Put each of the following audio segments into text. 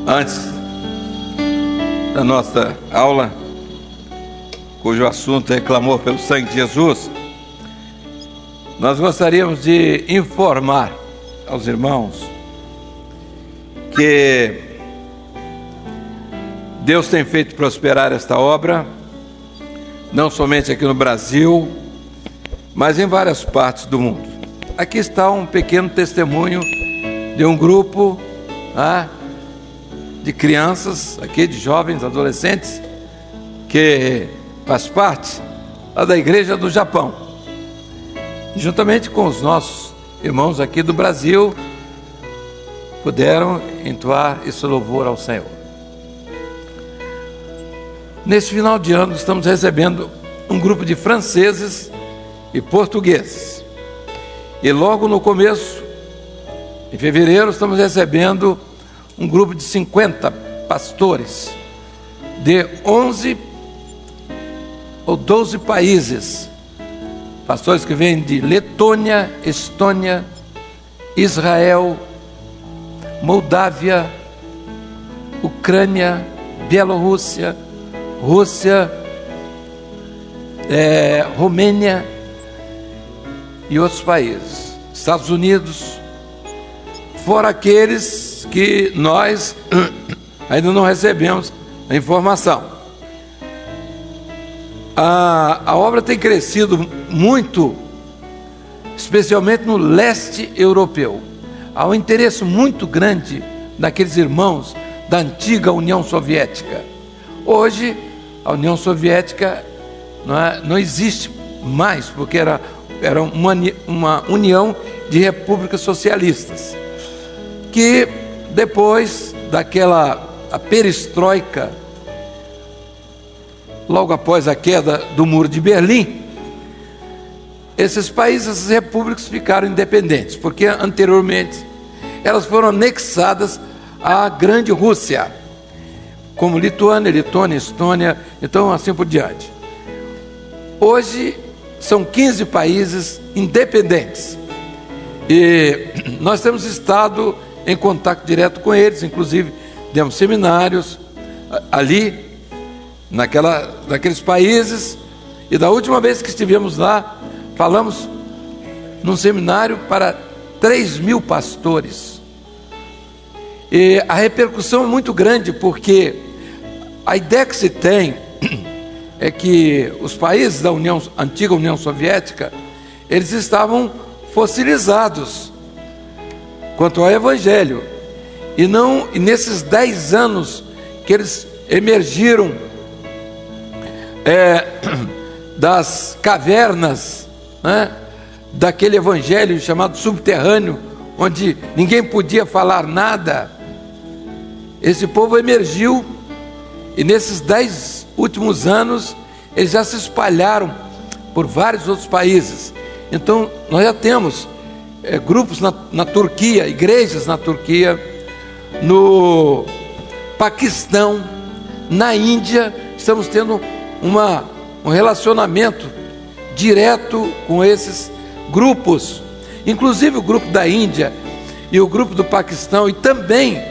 Antes da nossa aula, cujo assunto é clamor pelo sangue de Jesus, nós gostaríamos de informar aos irmãos que Deus tem feito prosperar esta obra, não somente aqui no Brasil, mas em várias partes do mundo. Aqui está um pequeno testemunho de um grupo de crianças, aqui de jovens, adolescentes, que faz parte lá da igreja do Japão. E juntamente com os nossos irmãos aqui do Brasil, puderam entoar esse louvor ao Senhor. Nesse final de ano estamos recebendo um grupo de franceses e portugueses. E logo no começo, em fevereiro, estamos recebendo um grupo de 50 pastores de 11 ou 12 países. Pastores que vêm de Letônia, Estônia, Israel, Moldávia, Ucrânia, Bielorrússia, Rússia, Romênia e outros países, Estados Unidos, fora aqueles que nós ainda não recebemos a informação. A obra tem crescido muito, especialmente no leste europeu. Há um interesse muito grande daqueles irmãos da antiga União Soviética. Hoje, a União Soviética não existe mais, porque era uma união de repúblicas socialistas, que depois a perestroika, logo após a queda do Muro de Berlim, esses países, essas repúblicas ficaram independentes, porque anteriormente elas foram anexadas à grande Rússia, como Lituânia, Letônia, Estônia, então assim por diante. Hoje são 15 países independentes e nós temos estado em contato direto com eles, inclusive demos seminários ali naqueles países, e da última vez que estivemos lá, falamos num seminário para 3.000 pastores, e a repercussão é muito grande, porque a ideia que se tem é que os países da antiga União Soviética, eles estavam fossilizados quanto ao Evangelho, e nesses 10 anos que eles emergiram das cavernas, daquele Evangelho chamado subterrâneo, onde ninguém podia falar nada, esse povo emergiu, e nesses 10 últimos anos eles já se espalharam por vários outros países. Então nós já temos grupos na Turquia, igrejas na Turquia, no Paquistão, na Índia. Estamos tendo um relacionamento direto com esses grupos, inclusive o grupo da Índia e o grupo do Paquistão, e também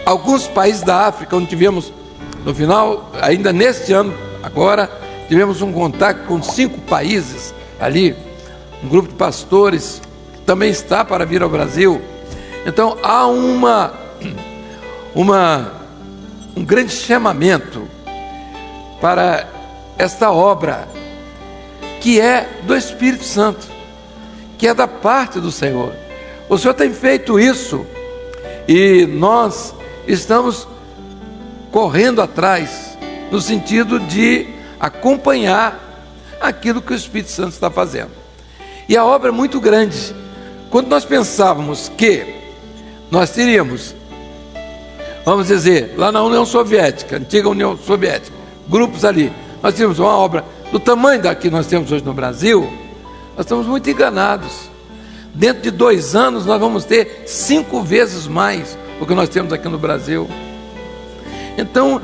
alguns países da África, onde tivemos no final, ainda neste ano, agora, tivemos um contato com 5 países ali, um grupo de pastores que também está para vir ao Brasil. Então há um grande chamamento para esta obra, que é do Espírito Santo, que é da parte do Senhor. O Senhor tem feito isso, e nós estamos correndo atrás, no sentido de acompanhar aquilo que o Espírito Santo está fazendo. E a obra é muito grande. Quando nós pensávamos que nós teríamos, vamos dizer, lá na União Soviética, antiga União Soviética, grupos ali, nós tínhamos uma obra do tamanho da que nós temos hoje no Brasil, nós estamos muito enganados. Dentro de 2 anos nós vamos ter 5 vezes mais do que nós temos aqui no Brasil. Então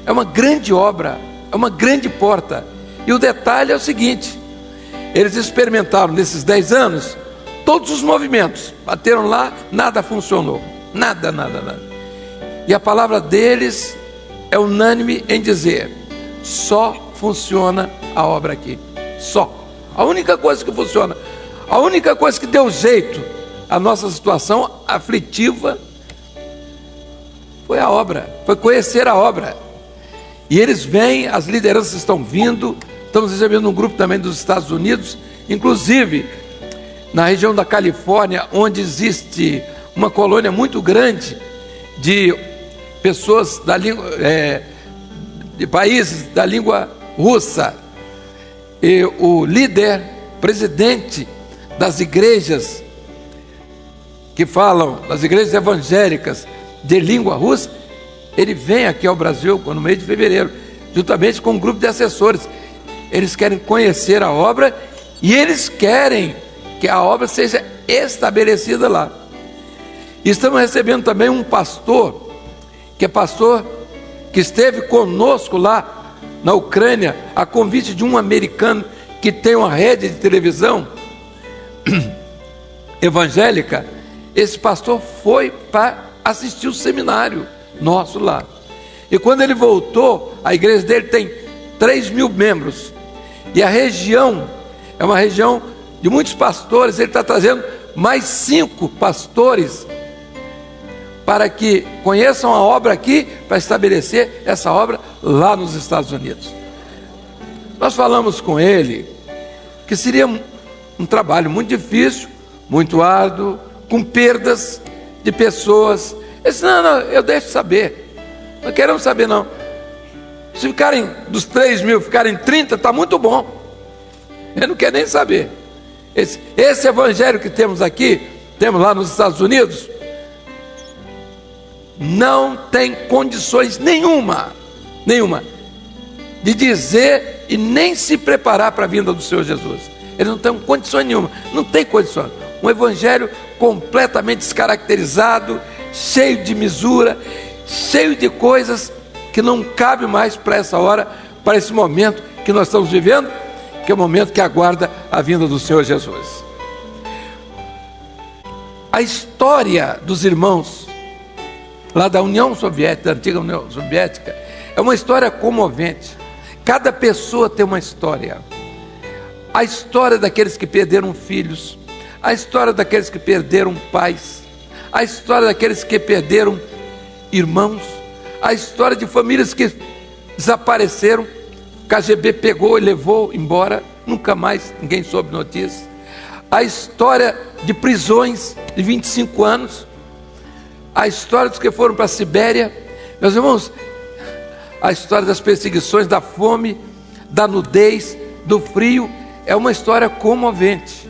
é uma grande obra, é uma grande porta. E o detalhe é o seguinte: eles experimentaram nesses 10 anos todos os movimentos, bateram lá, nada funcionou, nada. E a palavra deles é unânime em dizer: só funciona a obra aqui. Só. A única coisa que funciona, a única coisa que deu jeito à nossa situação aflitiva foi a obra, foi conhecer a obra. E eles vêm, as lideranças estão vindo. Estamos recebendo um grupo também dos Estados Unidos, inclusive na região da Califórnia, onde existe uma colônia muito grande de pessoas da língua, de países da língua russa. E o líder, presidente das igrejas que falam, das igrejas evangélicas de língua russa, ele vem aqui ao Brasil no mês de fevereiro, juntamente com um grupo de assessores. Eles querem conhecer a obra e eles querem que a obra seja estabelecida lá. E estamos recebendo também um pastor, que esteve conosco lá na Ucrânia, a convite de um americano que tem uma rede de televisão evangélica. Esse pastor foi para assistir o seminário nosso lá. E quando ele voltou, a igreja dele tem 3.000 membros. E a região é uma região de muitos pastores. Ele está trazendo mais 5 pastores para que conheçam a obra aqui, para estabelecer essa obra lá nos Estados Unidos. Nós falamos com ele que seria um trabalho muito difícil, muito árduo, com perdas de pessoas. Ele disse: não, eu deixo saber, não queremos saber não. Se ficarem dos 3.000, ficarem 30, está muito bom. Eu não quero nem saber. Esse evangelho que temos aqui, temos lá nos Estados Unidos, não tem condições nenhuma de dizer e nem se preparar para a vinda do Senhor Jesus. Eles não têm condições nenhuma, não tem condições. Um evangelho completamente descaracterizado, cheio de misura, cheio de coisas que não cabe mais para essa hora, para esse momento que nós estamos vivendo, que é o momento que aguarda a vinda do Senhor Jesus. A história dos irmãos lá da União Soviética, da antiga União Soviética, é uma história comovente. Cada pessoa tem uma história. A história daqueles que perderam filhos, a história daqueles que perderam pais, a história daqueles que perderam irmãos, a história de famílias que desapareceram, o KGB pegou e levou embora, nunca mais ninguém soube notícias. A história de prisões de 25 anos, a história dos que foram para a Sibéria. Meus irmãos, a história das perseguições, da fome, da nudez, do frio, é uma história comovente.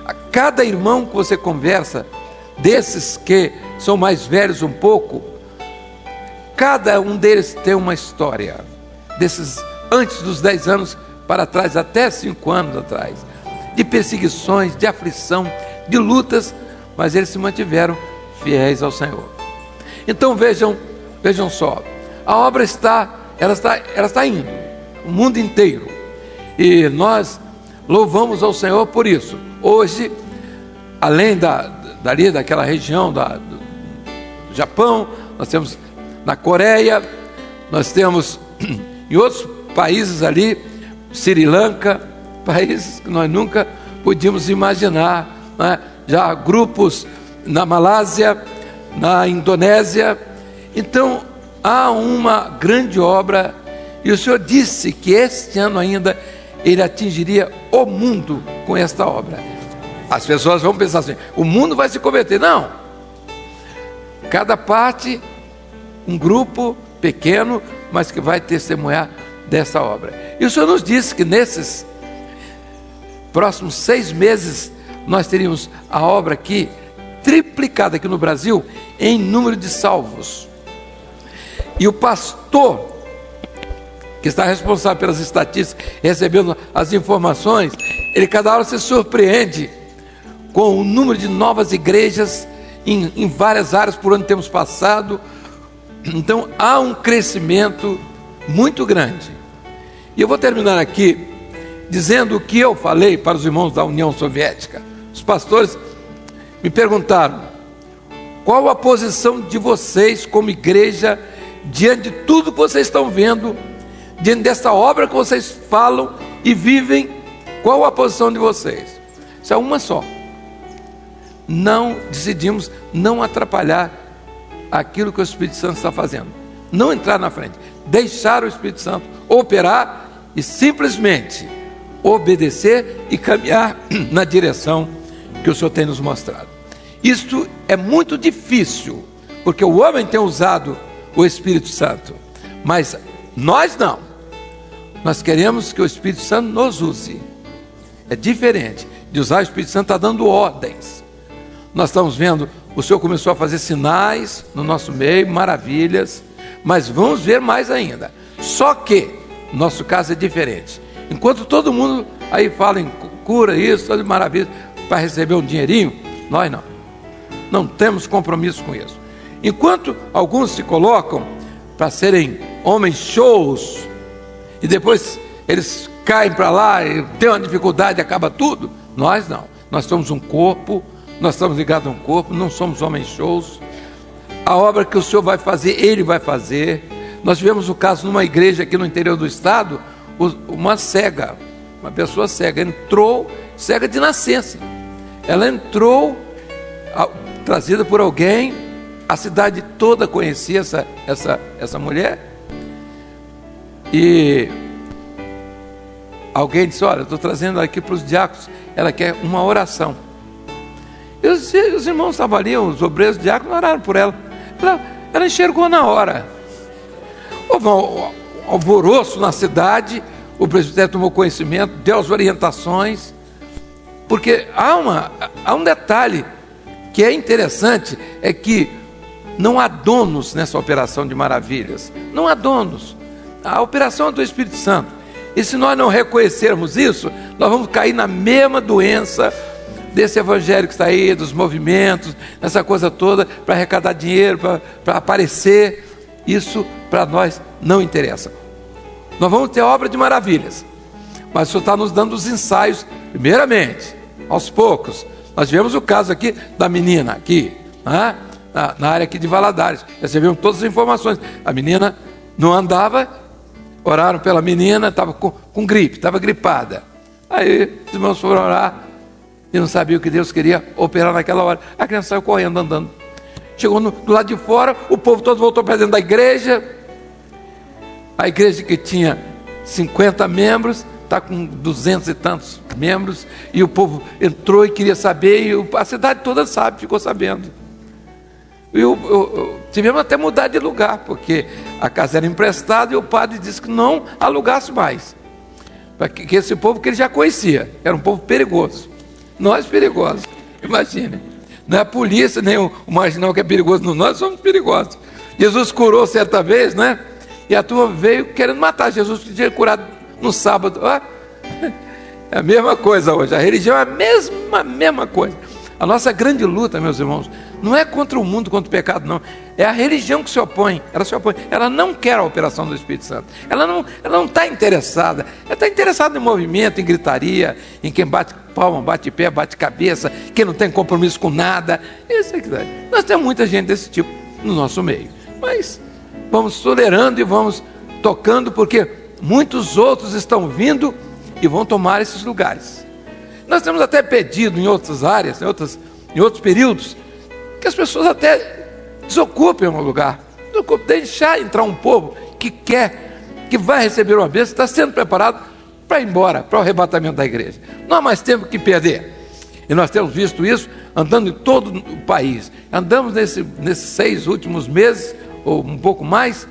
A cada irmão que você conversa, desses que são mais velhos um pouco, cada um deles tem uma história, desses antes dos 10 anos para trás, até 5 anos atrás, de perseguições, de aflição, de lutas, mas eles se mantiveram fiéis ao Senhor. Então vejam só, a obra está indo, o mundo inteiro, e nós louvamos ao Senhor por isso. Hoje, além daquela região do Japão, nós temos na Coreia, nós temos em outros países ali, Sri Lanka, países que nós nunca podíamos imaginar, né? Já grupos na Malásia, na Indonésia. Então há uma grande obra, e o Senhor disse que este ano ainda Ele atingiria o mundo com esta obra. As pessoas vão pensar assim: o mundo vai se converter. Não, cada parte, um grupo pequeno, mas que vai testemunhar dessa obra. E o Senhor nos disse que nesses próximos 6 meses nós teríamos a obra aqui triplicada aqui no Brasil em número de salvos. E o pastor que está responsável pelas estatísticas, recebendo as informações, ele cada hora se surpreende com o número de novas igrejas em várias áreas por onde temos passado. Então há um crescimento muito grande. E eu vou terminar aqui dizendo o que eu falei para os irmãos da União Soviética. Os pastores me perguntaram: Qual a posição de vocês como igreja diante de tudo que vocês estão vendo, diante dessa obra que vocês falam e vivem? Qual a posição de vocês? Isso é uma só. Não decidimos não atrapalhar aquilo que o Espírito Santo está fazendo, não entrar na frente, deixar o Espírito Santo operar e simplesmente obedecer e caminhar na direção que o Senhor tem nos mostrado. Isto é muito difícil, porque o homem tem usado o Espírito Santo, mas nós não. Nós queremos que o Espírito Santo nos use. É diferente de usar o Espírito Santo, está dando ordens. Nós estamos vendo, o Senhor começou a fazer sinais no nosso meio, maravilhas, mas vamos ver mais ainda. Só que nosso caso é diferente. Enquanto todo mundo aí fala em cura, isso, toda maravilha, para receber um dinheirinho, nós não temos compromisso com isso. Enquanto alguns se colocam para serem homens shows, e depois eles caem para lá e tem uma dificuldade e acaba tudo, nós não. Nós somos um corpo, nós estamos ligados a um corpo, não somos homens shows. A obra que o Senhor vai fazer, Ele vai fazer. Nós tivemos o caso numa igreja aqui no interior do estado, uma cega, uma pessoa cega, entrou, cega de nascença. Ela entrou, trazida por alguém, a cidade toda conhecia essa mulher, e alguém disse: olha, eu estou trazendo aqui para os diáconos, ela quer uma oração. E os irmãos estavam ali, os obreiros diáconos oraram por ela. Ela enxergou na hora. Houve um alvoroço na cidade, o presbitério tomou conhecimento, deu as orientações, porque há um detalhe que é interessante, é que não há donos nessa operação de maravilhas, não há donos, a operação é do Espírito Santo, e se nós não reconhecermos isso, nós vamos cair na mesma doença desse evangelho que está aí, dos movimentos, essa coisa toda, para arrecadar dinheiro, para aparecer. Isso para nós não interessa. Nós vamos ter obra de maravilhas, mas o Senhor está nos dando os ensaios, primeiramente, aos poucos. Nós tivemos o caso aqui da menina, aqui, na área aqui de Valadares, recebemos todas as informações. A menina não andava, oraram pela menina, estava com gripe, estava gripada. Aí os irmãos foram orar e não sabiam que Deus queria operar naquela hora. A criança saiu correndo, andando. Chegou do lado de fora, o povo todo voltou para dentro da igreja. A igreja que tinha 50 membros, está com 200 e tantos membros, e o povo entrou e queria saber, e a cidade toda sabe, ficou sabendo. Tivemos até mudar de lugar, porque a casa era emprestada e o padre disse que não alugasse mais, para que esse povo que ele já conhecia, era um povo perigoso. Nós perigosos, imagine, não é a polícia nem o marginal que é perigoso, não, nós somos perigosos. Jesus curou certa vez, né? E a turma veio querendo matar Jesus, que tinha curado no sábado. É a mesma coisa hoje, a religião é a mesma coisa. A nossa grande luta, meus irmãos, não é contra o mundo, contra o pecado, não. É a religião que se opõe, ela não quer a operação do Espírito Santo, ela não está interessada, ela está interessada em movimento, em gritaria, em quem bate palma, bate pé, bate cabeça, quem não tem compromisso com nada. Isso é que nós temos muita gente desse tipo no nosso meio, mas vamos tolerando e vamos tocando, porque muitos outros estão vindo e vão tomar esses lugares. Nós temos até pedido em outras áreas, em outros períodos, que as pessoas até desocupem um lugar, deixar entrar um povo que quer, que vai receber uma bênção, está sendo preparado para ir embora, para o arrebatamento da igreja. Não há mais tempo que perder. E nós temos visto isso andando em todo o país. Andamos nesses 6 últimos meses, ou um pouco mais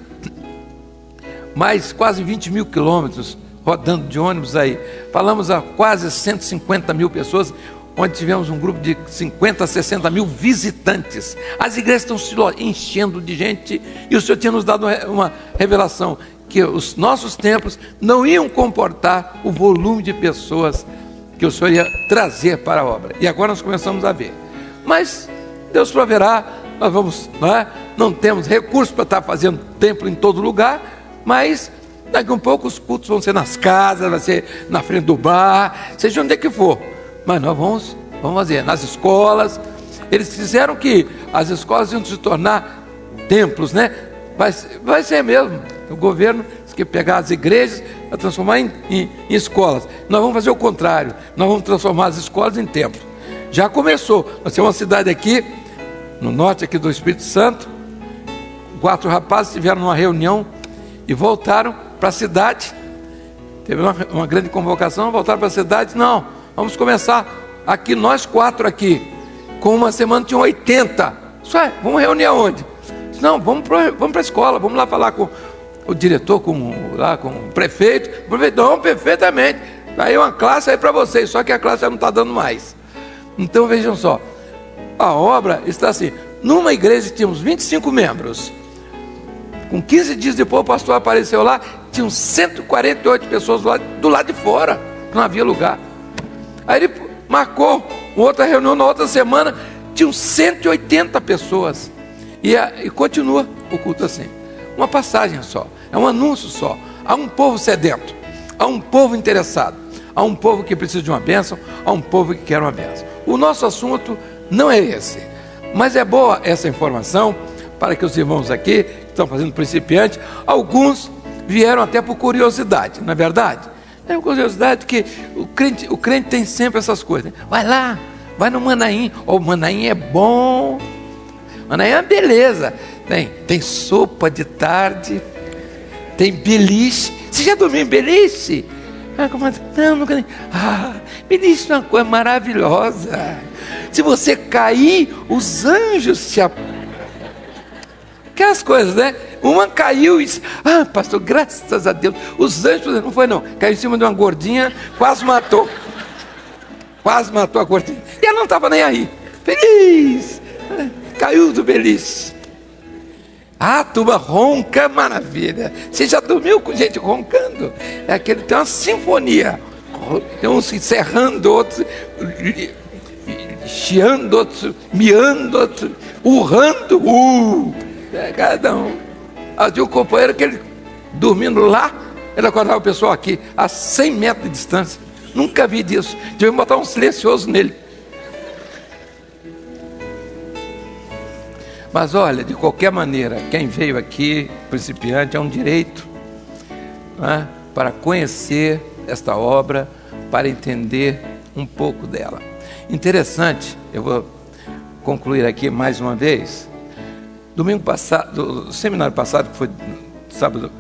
quase 20 mil quilômetros rodando de ônibus aí. Falamos a quase 150 mil pessoas, onde tivemos um grupo de 50 a 60 mil visitantes. As igrejas estão se enchendo de gente, e o Senhor tinha nos dado uma revelação, que os nossos templos não iam comportar o volume de pessoas que o Senhor ia trazer para a obra. E agora nós começamos a ver. Mas Deus proverá, nós vamos, não temos recursos para estar fazendo templo em todo lugar, mas daqui a um pouco os cultos vão ser nas casas, vai ser na frente do bar, seja onde é que for. Mas nós vamos fazer nas escolas, Eles quiseram que as escolas iam se tornar templos, né? Vai ser mesmo. O governo quer pegar as igrejas para transformar em escolas. Nós vamos fazer o contrário. Nós vamos transformar as escolas em templos. Já começou. Nós temos uma cidade aqui, no norte aqui do Espírito Santo. 4 rapazes estiveram numa reunião e voltaram para a cidade. Teve uma grande convocação, voltaram para a cidade. Não, vamos começar aqui, nós 4 aqui. Com uma semana tinham 80. Isso é, vamos reunir aonde? Não, vamos para a escola, vamos lá falar com o diretor, com o prefeito. O prefeito, não, perfeitamente. Aí uma classe aí para vocês, só que a classe já não está dando mais. Então vejam só, a obra está assim, numa igreja tínhamos 25 membros, com 15 dias depois o pastor apareceu lá, tinham 148 pessoas do lado de fora, não havia lugar. Aí ele marcou outra reunião na outra semana, tinham 180 pessoas, e continua o culto assim, uma passagem só, é um anúncio só. Há um povo sedento, há um povo interessado, há um povo que precisa de uma bênção, há um povo que quer uma bênção. O nosso assunto não é esse, mas é boa essa informação para que os irmãos aqui, que estão fazendo principiante, alguns vieram até por curiosidade, não é verdade? É uma curiosidade que o crente tem sempre essas coisas, né? Vai lá, vai no Manaim, o Manaim é bom, Manaim é uma beleza, tem sopa de tarde, tem beliche. Você já dormiu em beliche? Não, nunca nem. Beliche é uma coisa maravilhosa. Se você cair, os anjos te aquelas coisas, né? Uma caiu e disse, pastor, graças a Deus. Os anjos, não foi não, caiu em cima de uma gordinha, quase matou a gordinha, e ela não estava nem aí, feliz, caiu do beliche. Turma ronca, maravilha. Você já dormiu com gente roncando? É aquele, tem uma sinfonia, tem uns encerrando, outros chiando, outros miando, outros urrando, cada um. Tinha um companheiro que ele, dormindo lá, ele acordava o pessoal aqui, a 100 metros de distância. Nunca vi disso. Tivemos que botar um silencioso nele. Mas olha, de qualquer maneira, quem veio aqui, principiante, é um direito, né, para conhecer esta obra, para entender um pouco dela. Interessante, eu vou concluir aqui mais uma vez. Domingo passado, do seminário passado, que foi sábado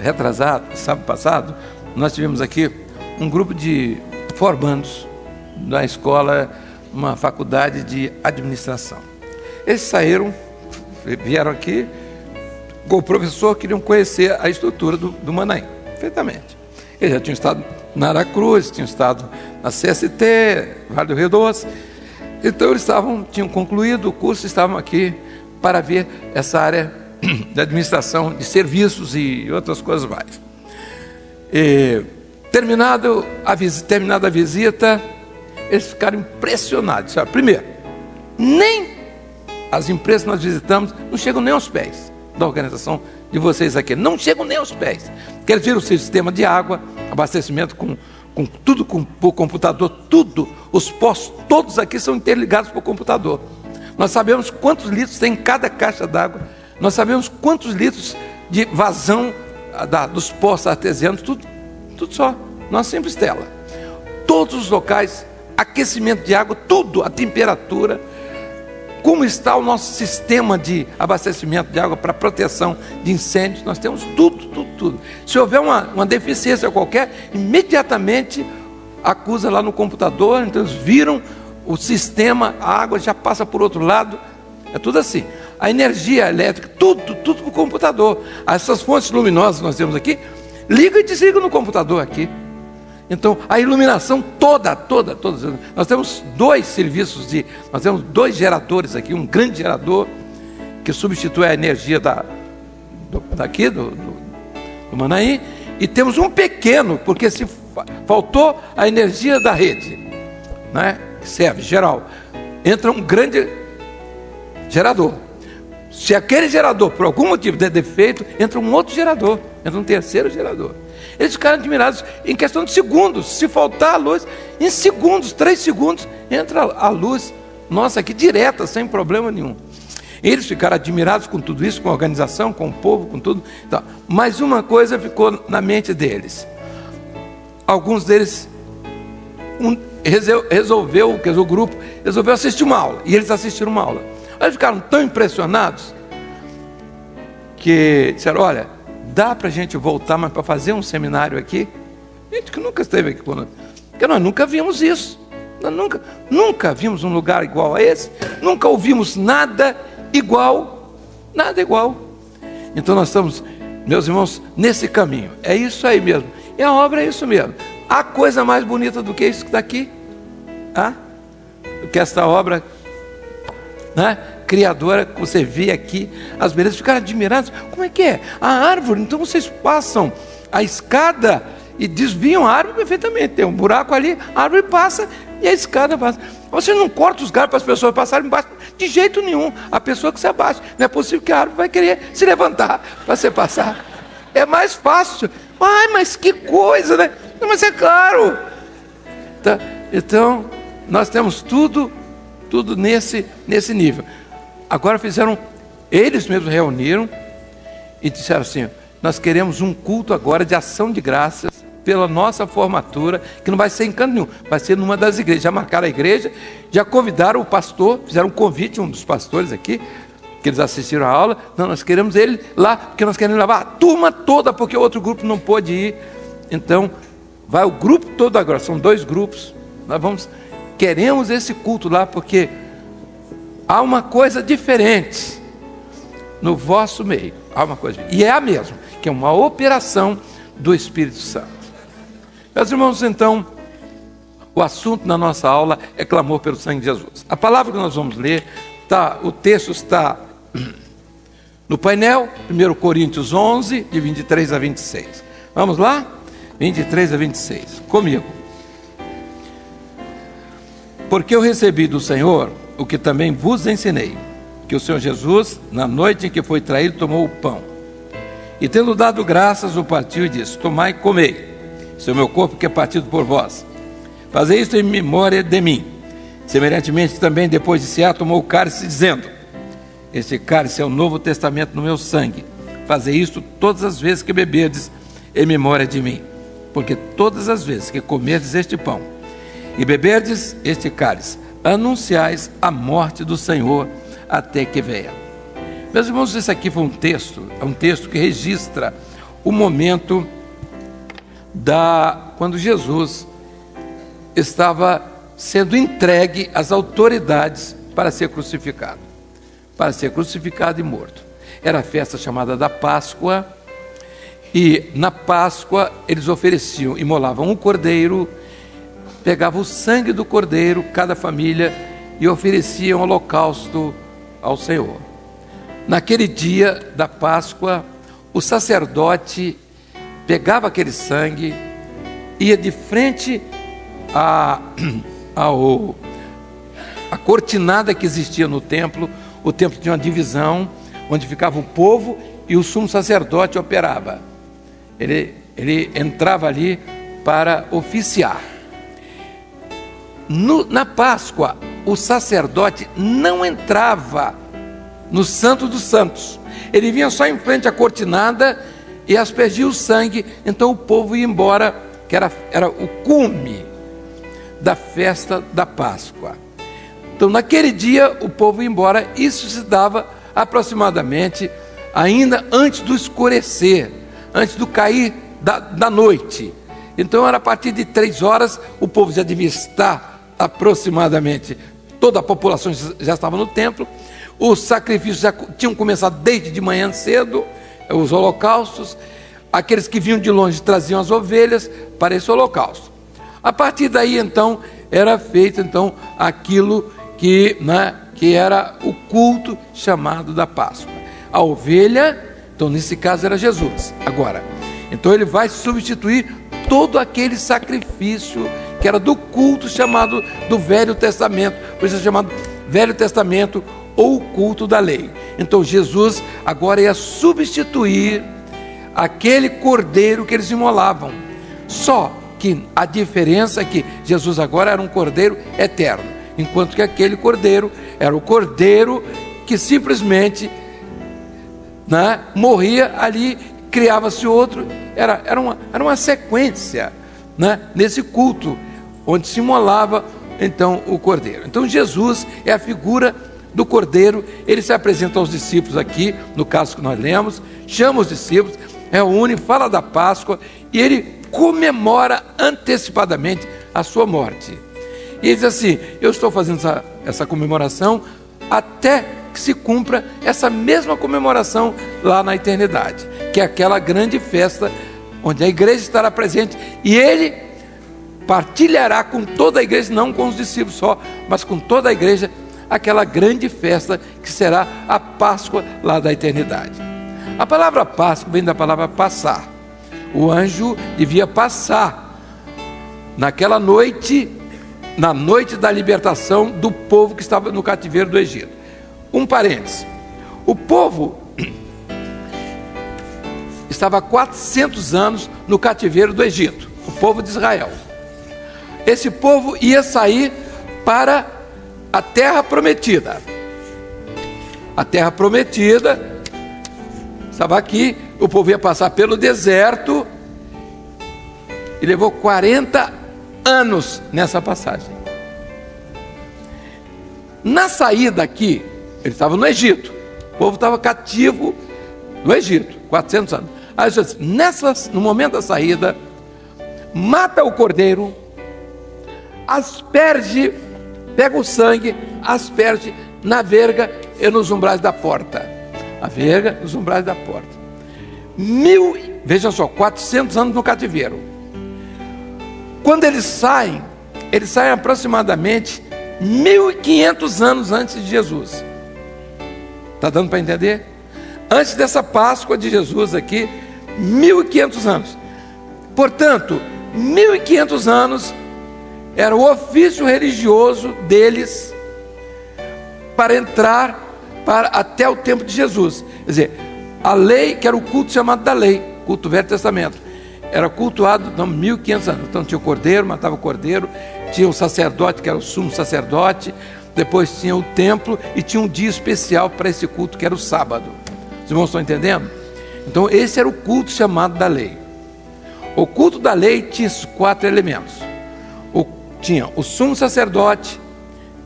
passado, nós tivemos aqui um grupo de formandos da escola, uma faculdade de administração. Eles vieram aqui com o professor, queriam conhecer a estrutura do Manaim, perfeitamente. Eles já tinham estado na Aracruz, tinham estado na CST, Vale do Rio Doce. Então eles tinham concluído o curso, estavam aqui para ver essa área de administração de serviços e outras coisas mais. Terminada a visita, eles ficaram impressionados. Primeiro, nem as empresas que nós visitamos não chegam nem aos pés da organização de vocês aqui, não chegam nem aos pés, porque eles viram o sistema de água, abastecimento com tudo por computador, tudo, os postos, todos aqui são interligados por computador. Nós sabemos quantos litros tem em cada caixa d'água, nós sabemos quantos litros de vazão dos poços artesianos, tudo só, numa simples tela. Todos os locais, aquecimento de água, tudo, a temperatura, como está o nosso sistema de abastecimento de água para proteção de incêndios, nós temos tudo. Se houver uma deficiência qualquer, imediatamente acusa lá no computador, então eles viram o sistema, a água já passa por outro lado, é tudo assim. A energia elétrica, tudo para o computador. Essas fontes luminosas que nós temos aqui, liga e desliga no computador aqui. Então, a iluminação toda. Nós temos 2 serviços nós temos 2 geradores aqui, um grande gerador que substitui a energia do Manaim, e temos um pequeno, porque se faltou a energia da rede, né, que serve geral, entra um grande gerador. Se aquele gerador, por algum motivo, der defeito, entra um outro gerador, entra um terceiro gerador. Eles ficaram admirados em questão de segundos. Se faltar a luz, em segundos, 3 segundos, entra a luz nossa aqui direta, sem problema nenhum. Eles ficaram admirados com tudo isso, com a organização, com o povo, com tudo. Então, mas uma coisa ficou na mente deles. Alguns deles, o grupo resolveu assistir uma aula. E eles assistiram uma aula. Eles ficaram tão impressionados que disseram, olha, dá para a gente voltar, mas para fazer um seminário aqui? Gente que nunca esteve aqui conosco. Porque nós nunca vimos isso. Nós nunca vimos um lugar igual a esse. Nunca ouvimos nada igual. Nada igual. Então nós estamos, meus irmãos, nesse caminho. É isso aí mesmo. E a obra é isso mesmo. Há coisa mais bonita do que isso que está aqui? Do que esta obra, né, criadora que você vê aqui. As belezas ficaram admiradas. Como é que é? A árvore, então vocês passam a escada e desviam a árvore perfeitamente. Tem um buraco ali, a árvore passa e a escada passa. Você não corta os galhos para as pessoas passarem embaixo de jeito nenhum. A pessoa que se abaixa. Não é possível que a árvore vai querer se levantar para você passar. É mais fácil. Ai, mas que coisa, né? Não, mas é claro. Então, nós temos tudo nesse nível. Agora eles mesmos reuniram e disseram assim, nós queremos um culto agora de ação de graças pela nossa formatura, que não vai ser em canto nenhum, vai ser numa das igrejas. Já marcaram a igreja, já convidaram o pastor, fizeram um convite, um dos pastores aqui, que eles assistiram a aula. Não, nós queremos ele lá, porque nós queremos levar a turma toda, porque o outro grupo não pôde ir. Então, vai o grupo todo agora, são 2 grupos. Nós queremos esse culto lá, porque há uma coisa diferente no vosso meio. Há uma coisa, e é a mesma, que é uma operação do Espírito Santo. Meus irmãos, então, o assunto na nossa aula é clamor pelo sangue de Jesus. A palavra que nós vamos ler, o texto está no painel, 1 Coríntios 11, de 23 a 26. Vamos lá? 23 a 26, comigo. Porque eu recebi do Senhor o que também vos ensinei, que o Senhor Jesus, na noite em que foi traído, tomou o pão, e tendo dado graças, o partiu e disse, tomai e comei, esse é o meu corpo que é partido por vós. Fazei isto em memória de mim. Semelhantemente também, depois de cear, tomou o cálice, dizendo, este cálice é o novo testamento no meu sangue. Fazei isto todas as vezes que beberdes em memória de mim. Porque todas as vezes que comerdes este pão e beberdes este cálice, anunciais a morte do Senhor até que venha. Meus irmãos, esse aqui foi um texto que registra o momento quando Jesus estava sendo entregue às autoridades para ser crucificado e morto. Era a festa chamada da Páscoa, e na Páscoa eles ofereciam, imolavam um cordeiro, pegavam o sangue do cordeiro, cada família, e ofereciam holocausto ao Senhor. Naquele dia da Páscoa, o sacerdote pegava aquele sangue, ia de frente a cortinada que existia no templo. O templo tinha uma divisão, onde ficava o povo e o sumo sacerdote operava. Ele entrava ali para oficiar. Na Páscoa, o sacerdote não entrava no Santo dos Santos. Ele vinha só em frente à cortinada e aspergia o sangue. Então o povo ia embora, que era o cume da festa da Páscoa. Então naquele dia o povo ia embora. Isso se dava aproximadamente ainda antes do escurecer, antes do cair da noite. Então era a partir de 3 horas, o povo já devia estar aproximadamente, toda a população já estava no templo. Os sacrifícios já tinham começado desde de manhã cedo, os holocaustos. Aqueles que vinham de longe traziam as ovelhas para esse holocausto. A partir daí então era feito então aquilo que era o culto chamado da Páscoa. A ovelha, então nesse caso era Jesus. Agora, então ele vai substituir todo aquele sacrifício que era do culto chamado do Velho Testamento, por isso é chamado Velho Testamento ou o culto da lei. Então Jesus agora ia substituir aquele cordeiro que eles imolavam. Só que a diferença é que Jesus agora era um cordeiro eterno. enquanto que aquele cordeiro era o cordeiro que simplesmente, né, morria ali, criava-se outro. Era uma sequência, né, nesse culto, onde se imolava então o cordeiro. Então Jesus é a figura do cordeiro. Ele se apresenta aos discípulos aqui, no caso que nós lemos, chama os discípulos, reúne, fala da Páscoa, e ele comemora antecipadamente a sua morte. E ele diz assim: eu estou fazendo essa comemoração até que se cumpra essa mesma comemoração lá na eternidade, que é aquela grande festa onde a igreja estará presente, e ele partilhará com toda a igreja, não com os discípulos só, mas com toda a igreja, aquela grande festa que será a Páscoa lá da eternidade. A palavra Páscoa vem da palavra passar. O anjo devia passar naquela noite, na noite da libertação do povo que estava no cativeiro do Egito. Um parênteses: o povo estava há 400 anos no cativeiro do Egito, o povo de Israel. Esse povo ia sair para a terra prometida. A terra prometida estava aqui, o povo ia passar pelo deserto, e levou 40 anos nessa passagem. Na saída aqui, ele estava no Egito, o povo estava cativo no Egito, 400 anos. Aí Jesus, no momento da saída, mata o cordeiro, asperge, pega o sangue, asperge na verga e nos umbrais da porta. A verga nos umbrais da porta. Vejam só, 400 anos no cativeiro. Quando eles saem aproximadamente 1.500 anos antes de Jesus. Está dando para entender? Antes dessa Páscoa de Jesus aqui, 1.500 anos. Portanto, 1.500 anos era o ofício religioso deles para entrar até o tempo de Jesus. Quer dizer, a lei, que era o culto chamado da lei, culto do Velho Testamento, era cultuado 1.500 anos. Então tinha o cordeiro, matava o cordeiro, tinha o sacerdote, que era o sumo sacerdote, depois tinha o templo, e tinha um dia especial para esse culto, que era o sábado. Os irmãos estão entendendo? Então esse era o culto chamado da lei. O culto da lei tinha esses 4 elementos. Tinha o sumo sacerdote,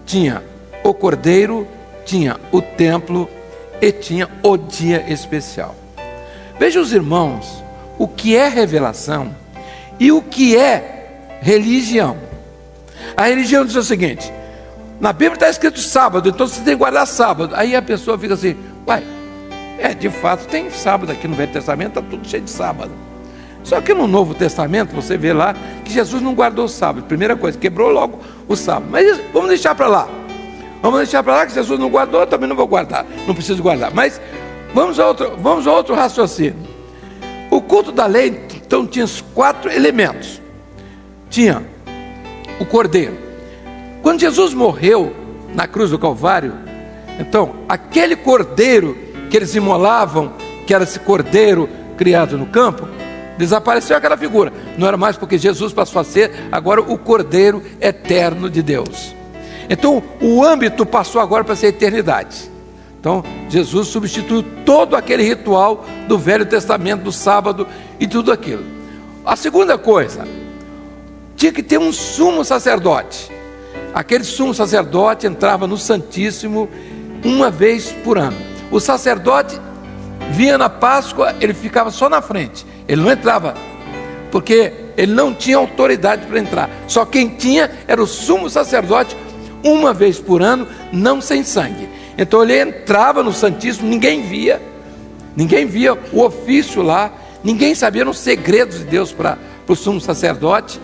tinha o cordeiro, tinha o templo e tinha o dia especial. Vejam, os irmãos, o que é revelação e o que é religião. A religião diz o seguinte: na Bíblia está escrito sábado, então você tem que guardar sábado. Aí a pessoa fica assim: uai, de fato tem sábado aqui no Velho Testamento, está tudo cheio de sábado. Só que no Novo Testamento você vê lá que Jesus não guardou o sábado. Primeira coisa, quebrou logo o sábado. Mas vamos deixar para lá. Vamos deixar para lá, que Jesus não guardou, eu também não vou guardar. Não preciso guardar. Mas vamos a outro raciocínio. O culto da lei, então, tinha os 4 elementos. Tinha o cordeiro. Quando Jesus morreu na cruz do Calvário, então, aquele cordeiro que eles imolavam, que era esse cordeiro criado no campo, desapareceu aquela figura. Não era mais, porque Jesus passou a ser agora o Cordeiro eterno de Deus. Então o âmbito passou agora para ser a eternidade. Então Jesus substituiu todo aquele ritual do Velho Testamento, do sábado e tudo aquilo. A segunda coisa, tinha que ter um sumo sacerdote. Aquele sumo sacerdote entrava no Santíssimo uma vez por ano. O sacerdote vinha na Páscoa, ele ficava só na frente, ele não entrava, porque ele não tinha autoridade para entrar. Só quem tinha era o sumo sacerdote, uma vez por ano, não sem sangue. Então ele entrava no Santíssimo, ninguém via o ofício lá, ninguém sabia os segredos de Deus para o sumo sacerdote.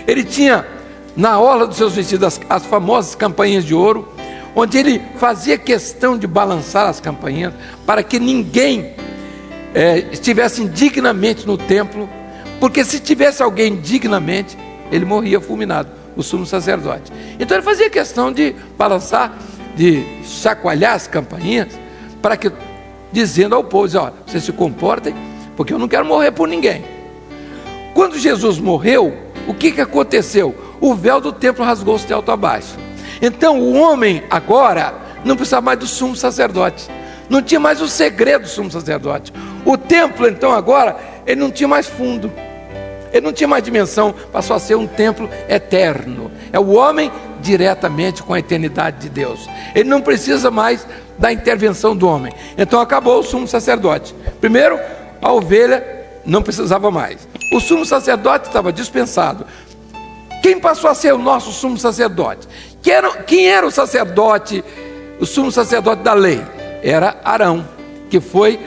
Ele tinha na orla dos seus vestidos as famosas campainhas de ouro, onde ele fazia questão de balançar as campainhas, para que ninguém estivesse indignamente no templo, porque se tivesse alguém dignamente, ele morria fulminado, o sumo sacerdote. Então ele fazia questão de balançar, de chacoalhar as campainhas, para que, dizendo ao povo, olha, vocês se comportem, porque eu não quero morrer por ninguém. Quando Jesus morreu, o que aconteceu? O véu do templo rasgou-se de alto a baixo. Então o homem agora não precisava mais do sumo sacerdote, não tinha mais o segredo do sumo sacerdote. O templo então agora, ele não tinha mais fundo, ele não tinha mais dimensão, passou a ser um templo eterno. É o homem diretamente com a eternidade de Deus, ele não precisa mais da intervenção do homem. Então acabou o sumo sacerdote. Primeiro, a ovelha não precisava mais, o sumo sacerdote estava dispensado. Quem passou a ser o nosso sumo sacerdote? Quem era o sacerdote, o sumo sacerdote da lei? Era Arão, que foi,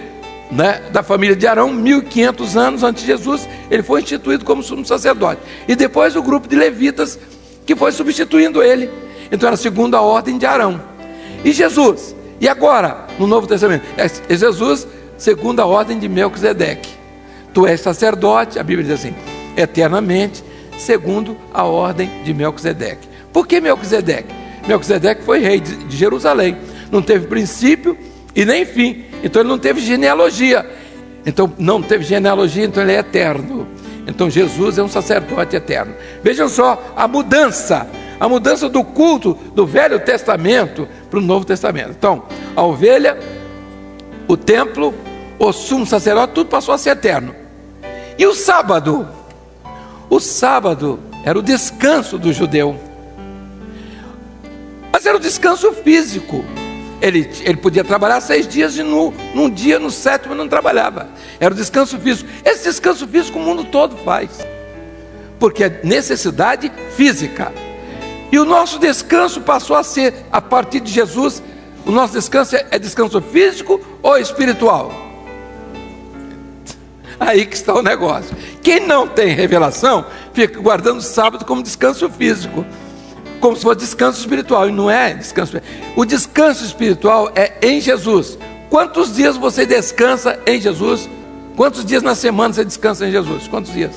da família de Arão, 1500 anos antes de Jesus, ele foi instituído como sumo sacerdote. E depois o grupo de levitas, que foi substituindo ele. Então era a segunda ordem de Arão. E Jesus? E agora, no Novo Testamento? É Jesus, segunda ordem de Melquisedeque. Tu és sacerdote, a Bíblia diz assim, eternamente, segundo a ordem de Melquisedeque. Por que Melquisedeque? Melquisedeque foi rei de Jerusalém, não teve princípio e nem fim, então ele não teve genealogia. Então não teve genealogia, então ele é eterno. Então Jesus é um sacerdote eterno. Vejam só a mudança do culto do Velho Testamento para o Novo Testamento. Então a ovelha, o templo, o sumo sacerdote, tudo passou a ser eterno. E o sábado? O sábado era o descanso do judeu, mas era o descanso físico. Ele podia trabalhar 6 dias e num dia, no 7º, não trabalhava. Era o descanso físico. Esse descanso físico o mundo todo faz, porque é necessidade física. E o nosso descanso passou a ser, a partir de Jesus, o nosso descanso é descanso físico ou espiritual? Aí que está o negócio. Quem não tem revelação fica guardando o sábado como descanso físico, como se fosse descanso espiritual, e não é descanso. O descanso espiritual é em Jesus. Quantos dias você descansa em Jesus? Quantos dias na semana você descansa em Jesus? Quantos dias?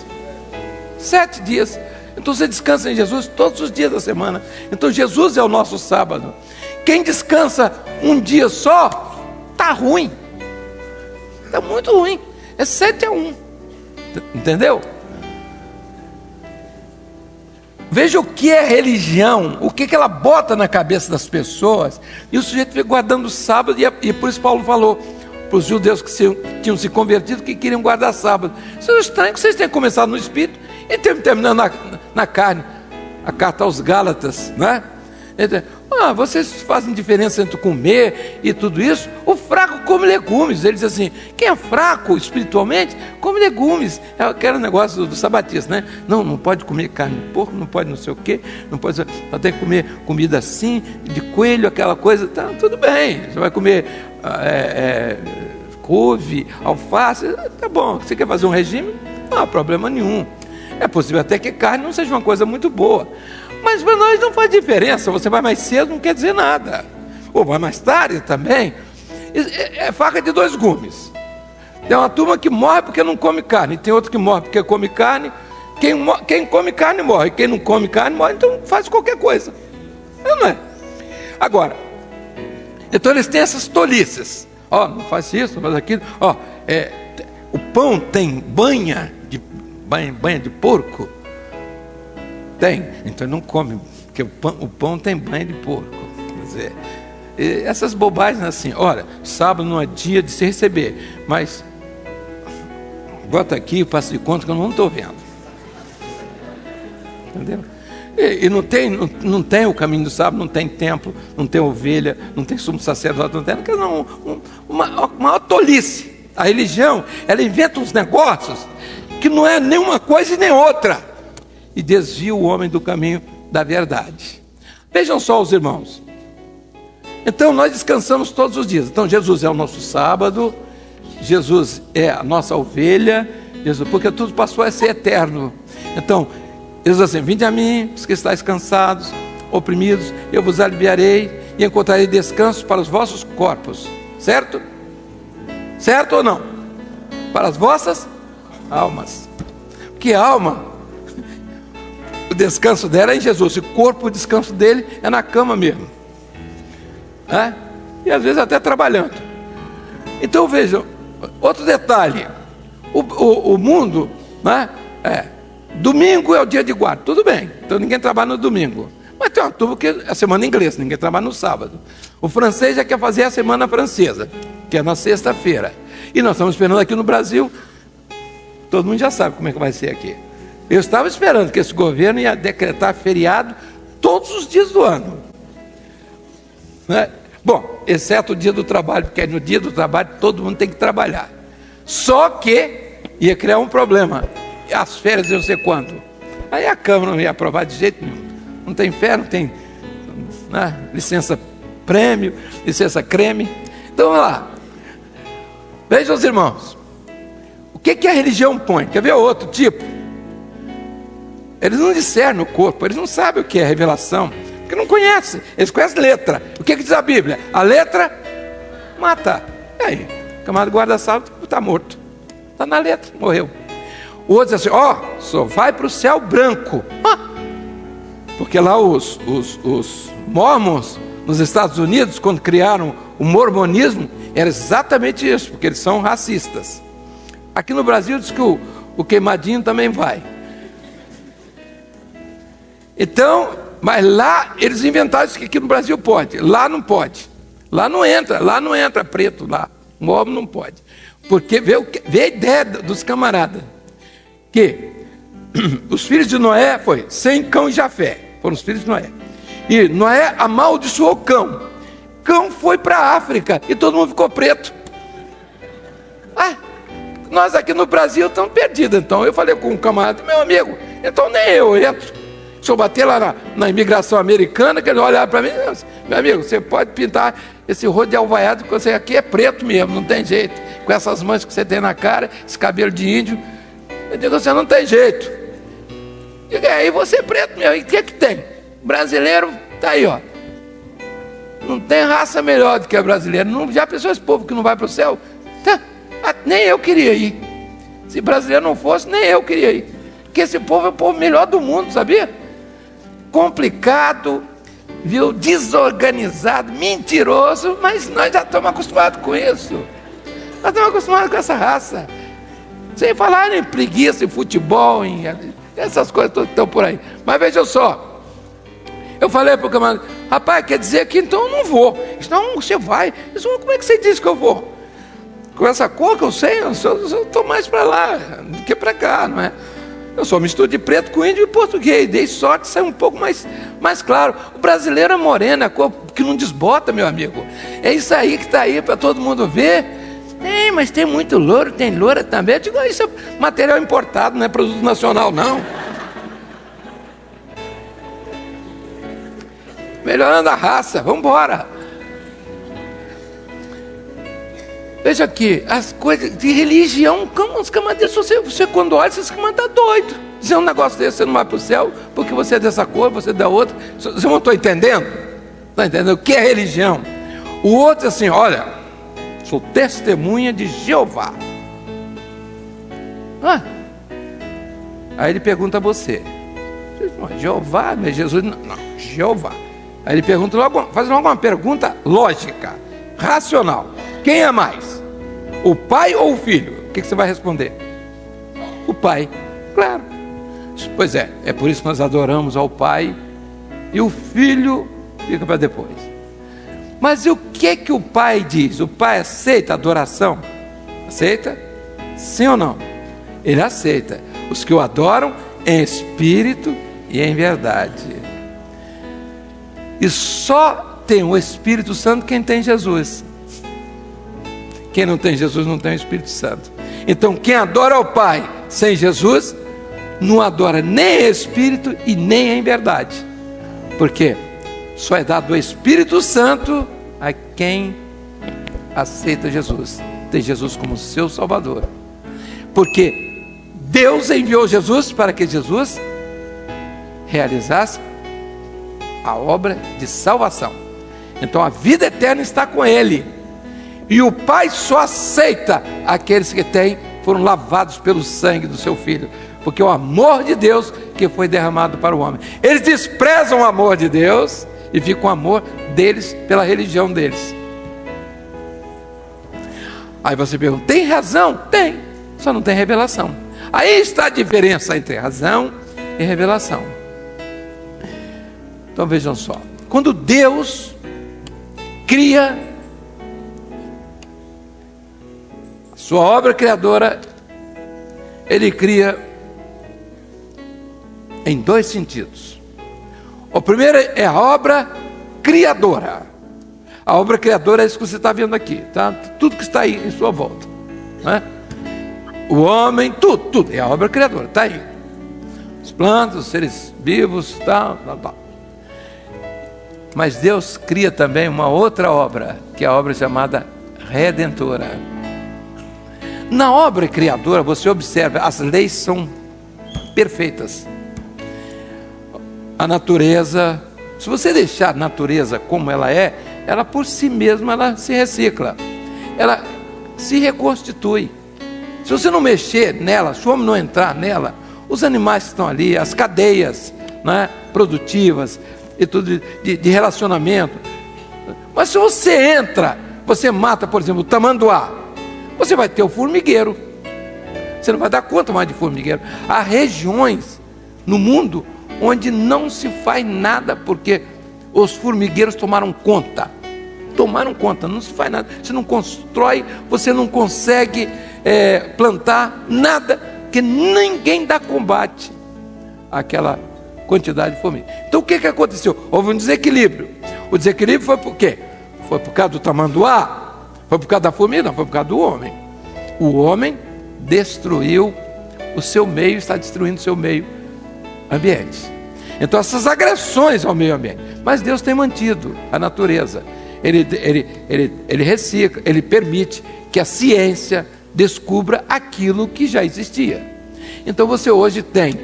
7 dias. Então você descansa em Jesus todos os dias da semana. Então Jesus é o nosso sábado. Quem descansa um dia só, está ruim, está muito ruim. É 7-1, entendeu? Veja o que é religião, o que ela bota na cabeça das pessoas. E o sujeito fica guardando o sábado, e por isso Paulo falou para os judeus que tinham se convertido, que queriam guardar sábado. Isso é estranho, que vocês têm começado no espírito e terminando na carne. A carta aos Gálatas, né? Vocês fazem diferença entre comer e tudo isso. O fraco come legumes. Ele diz assim: quem é fraco espiritualmente come legumes. É aquele negócio do sabatista, né? Não pode comer carne de porco, não pode não sei o quê, não pode, só tem que comer comida assim, de coelho, aquela coisa. Tá, tudo bem, você vai comer couve, alface, tá bom. Você quer fazer um regime? Não há problema nenhum. É possível até que carne não seja uma coisa muito boa, mas para nós não faz diferença. Você vai mais cedo não quer dizer nada, ou vai mais tarde também. É faca de 2 gumes. Tem uma turma que morre porque não come carne, e tem outra que morre porque come carne. Quem come carne morre, quem não come carne morre. Então faz qualquer coisa, não é? Agora, então eles têm essas tolices. Não faz isso, não faz aquilo. O pão tem banha de porco? Tem, então ele não come, porque o pão tem banha de porco. Quer dizer, essas bobagens assim. Olha, sábado não é dia de se receber, mas bota aqui, faço de conta que eu não estou vendo, entendeu? E não tem o caminho do sábado, não tem templo, não tem ovelha, não tem sumo sacerdote, não tem uma tolice. A religião, ela inventa uns negócios que não é nenhuma coisa e nem outra, e desvia o homem do caminho da verdade. Vejam só os irmãos. Então nós descansamos todos os dias. Então Jesus é o nosso sábado, Jesus é a nossa ovelha, porque tudo passou a ser eterno. Então Jesus assim: vinde a mim, os que estáis cansados, oprimidos, eu vos aliviarei e encontrarei descanso para os vossos corpos. Certo? Certo ou não? Para as vossas almas. Porque a alma, o descanso dela é em Jesus. O corpo, o descanso dele é na cama mesmo, e às vezes até trabalhando. Então vejam, outro detalhe. O mundo, domingo é o dia de guarda, tudo bem, então ninguém trabalha no domingo, Mas tem uma turma que é a semana inglesa, ninguém trabalha no sábado. O francês já quer fazer a semana francesa, que é na sexta-feira. E nós estamos esperando aqui no Brasil, todo mundo já sabe como é que vai ser aqui. Eu estava esperando que esse governo ia decretar feriado todos os dias do ano, né? Bom, exceto o dia do trabalho, porque no dia do trabalho todo mundo tem que trabalhar. Só que ia criar um problema. As férias iam ser quando? Aí a Câmara não ia aprovar de jeito nenhum. Não tem férias, não tem, né, licença prêmio, licença creme. Então vamos lá. Vejam os irmãos. O que a religião põe? Quer ver outro tipo? Eles não discernem o corpo, eles não sabem o que é revelação, porque não conhecem, eles conhecem letra. O que diz a Bíblia? A letra mata. E aí? O camarada guarda-salto está morto. Está na letra, morreu. O outro diz assim, só vai para o céu branco. Porque lá os mormons nos Estados Unidos, quando criaram o mormonismo, era exatamente isso, porque eles são racistas. Aqui no Brasil diz que o queimadinho também vai. Então, mas lá eles inventaram isso, que aqui no Brasil pode, lá não pode. Lá não entra preto lá, mormon não pode. Porque vê a ideia dos camaradas, que os filhos de Noé foi Sem, Cão e Jafé, foram os filhos de Noé. E Noé amaldiçoou Cão. Cão foi para a África e todo mundo ficou preto. Nós aqui no Brasil estamos perdidos. Então eu falei com um camarada, meu amigo, então nem eu entro. Se eu bater lá na imigração americana, que ele olhar para mim, meu amigo, você pode pintar esse rosto de alvaiado, que você aqui é preto mesmo, não tem jeito. Com essas manchas que você tem na cara, esse cabelo de índio, eu digo, você não tem jeito. E aí você é preto mesmo, e o que tem? Brasileiro está aí, ó. Não tem raça melhor do que a brasileira. Já pensou esse povo que não vai para o céu? Nem eu queria ir. Se brasileiro não fosse, nem eu queria ir. Porque esse povo é o povo melhor do mundo, sabia? Complicado, viu? Desorganizado, mentiroso, mas nós já estamos acostumados com isso. Nós estamos acostumados com essa raça. Sem falar em preguiça, em futebol, em essas coisas todas que estão por aí. Mas veja só, eu falei para o camarada, rapaz, quer dizer que então eu não vou. Não, você vai. Eu disse, como é que você disse que eu vou? Com essa cor que eu sei, eu estou mais para lá do que para cá, não é? Eu sou mistura de preto com índio e português. Dei sorte, saiu um pouco mais claro. O brasileiro é moreno, a cor que não desbota, meu amigo. É isso aí que está aí para todo mundo ver. Mas tem muito louro, tem loura também. Eu digo, isso é material importado, não é produto nacional, não. Melhorando a raça, vamos embora. Veja aqui, as coisas de religião, como os camaradas, você quando olha, você está doido. Dizer um negócio desse, você não vai para o céu, porque você é dessa cor, você é da outra. Você não está entendendo? Está entendendo o que é religião? O outro assim, olha, sou testemunha de Jeová. Aí ele pergunta a você, Jeová, não é Jesus? Não, Jeová. Aí ele pergunta logo, faz logo uma pergunta lógica, racional. Quem é mais? O pai ou o filho? O que você vai responder? O pai, claro. Pois é por isso que nós adoramos ao pai e o filho fica para depois. Mas e o que o pai diz? O pai aceita a adoração? Aceita? Sim ou não? Ele aceita os que o adoram em espírito e em verdade. E só tem o Espírito Santo quem tem Jesus. Quem não tem Jesus não tem o Espírito Santo. Então quem adora ao Pai sem Jesus não adora nem em espírito e nem em verdade. Porque só é dado o Espírito Santo a quem aceita Jesus, tem Jesus como seu Salvador. Porque Deus enviou Jesus para que Jesus realizasse a obra de salvação. Então a vida eterna está com Ele. E o Pai só aceita aqueles que foram lavados pelo sangue do seu Filho, porque é o amor de Deus que foi derramado para o homem. Eles desprezam o amor de Deus e ficam com o amor deles pela religião deles. Aí você pergunta, tem razão? Tem, só não tem revelação. Aí está a diferença entre razão e revelação. Então vejam só, quando Deus cria a sua obra criadora, Ele cria em dois sentidos. O primeiro é a obra criadora. A obra criadora é isso que você está vendo aqui, tá? Tudo que está aí em sua volta, né? O homem, tudo é a obra criadora, está aí. As plantas, os seres vivos, tal. Mas Deus cria também uma outra obra, que é a obra chamada redentora. Na obra criadora, você observa, as leis são perfeitas. A natureza, se você deixar a natureza como ela é, ela por si mesma ela se recicla, ela se reconstitui. Se você não mexer nela, se o homem não entrar nela, os animais que estão ali, as cadeias, né, produtivas e tudo de relacionamento. Mas se você entra, você mata, por exemplo, o tamanduá, você vai ter o formigueiro. Você não vai dar conta mais de formigueiro. Há regiões no mundo onde não se faz nada porque os formigueiros tomaram conta. Não se faz nada. Você não constrói, você não consegue plantar nada, que ninguém dá combate àquela quantidade de formiga. Então o que aconteceu? Houve um desequilíbrio. O desequilíbrio foi por quê? Foi por causa do tamanduá? Foi por causa da formiga? Não, foi por causa do homem. O homem destruiu o seu meio, está destruindo o seu meio ambiente. Então essas agressões ao meio ambiente, mas Deus tem mantido a natureza. Ele recicla, Ele permite que a ciência descubra aquilo que já existia. Então você hoje tem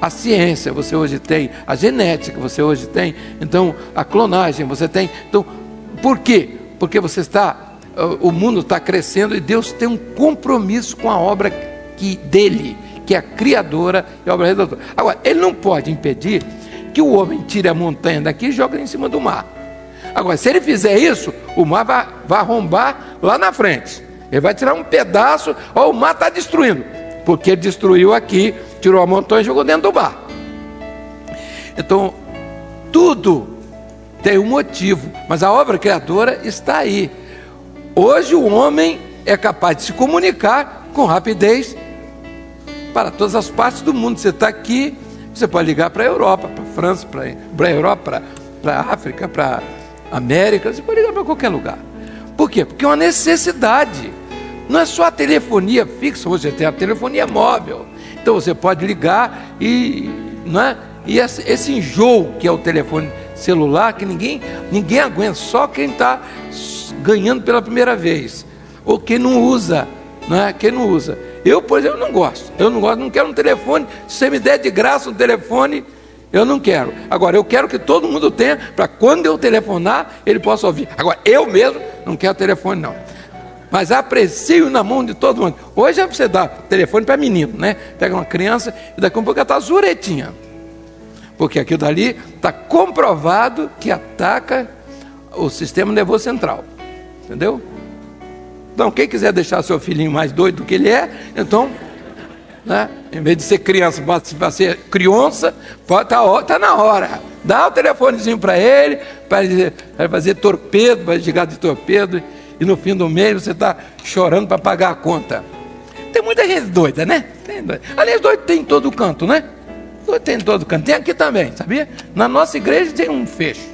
a ciência, você hoje tem a genética, você hoje tem então a clonagem, você tem. Então, por quê? Porque o mundo está crescendo e Deus tem um compromisso com a obra dele, que é a criadora e a obra redentora. Agora, Ele não pode impedir que o homem tire a montanha daqui e jogue em cima do mar. Agora, se ele fizer isso, o mar vai arrombar lá na frente. Ele vai tirar um pedaço, ó, o mar está destruindo, porque ele destruiu aqui, tirou a montanha e jogou dentro do mar. Então, tudo tem um motivo, mas a obra criadora está aí. Hoje o homem é capaz de se comunicar com rapidez para todas as partes do mundo. Você está aqui, você pode ligar para a Europa, para a França, para a Europa, para a África, para a América, você pode ligar para qualquer lugar. Por quê? Porque é uma necessidade. Não é só a telefonia fixa, você tem a telefonia móvel. Então você pode ligar e esse enjoo que é o telefone celular, que ninguém aguenta, só quem está ganhando pela primeira vez, ou quem não usa, quem não usa. Eu, por exemplo, não gosto, não quero um telefone. Se você me der de graça um telefone, eu não quero. Agora, eu quero que todo mundo tenha, para quando eu telefonar, ele possa ouvir. Agora, eu mesmo não quero telefone, não. Mas aprecio na mão de todo mundo. Hoje é para você dar telefone para menino, né? Pega uma criança e daqui a pouco ela está zuretinha. Porque aquilo dali está comprovado que ataca o sistema nervoso central. Entendeu? Então, quem quiser deixar seu filhinho mais doido do que ele é, então, em vez de ser criança, para ser criança, está na hora. Dá o telefonezinho para ele, para fazer torpedo, para ligar de torpedo, e no fim do mês você está chorando para pagar a conta. Tem muita gente doida, né? Aliás, doido tem em todo canto, né? Doido tem em todo canto. Tem aqui também, sabia? Na nossa igreja tem um fecho.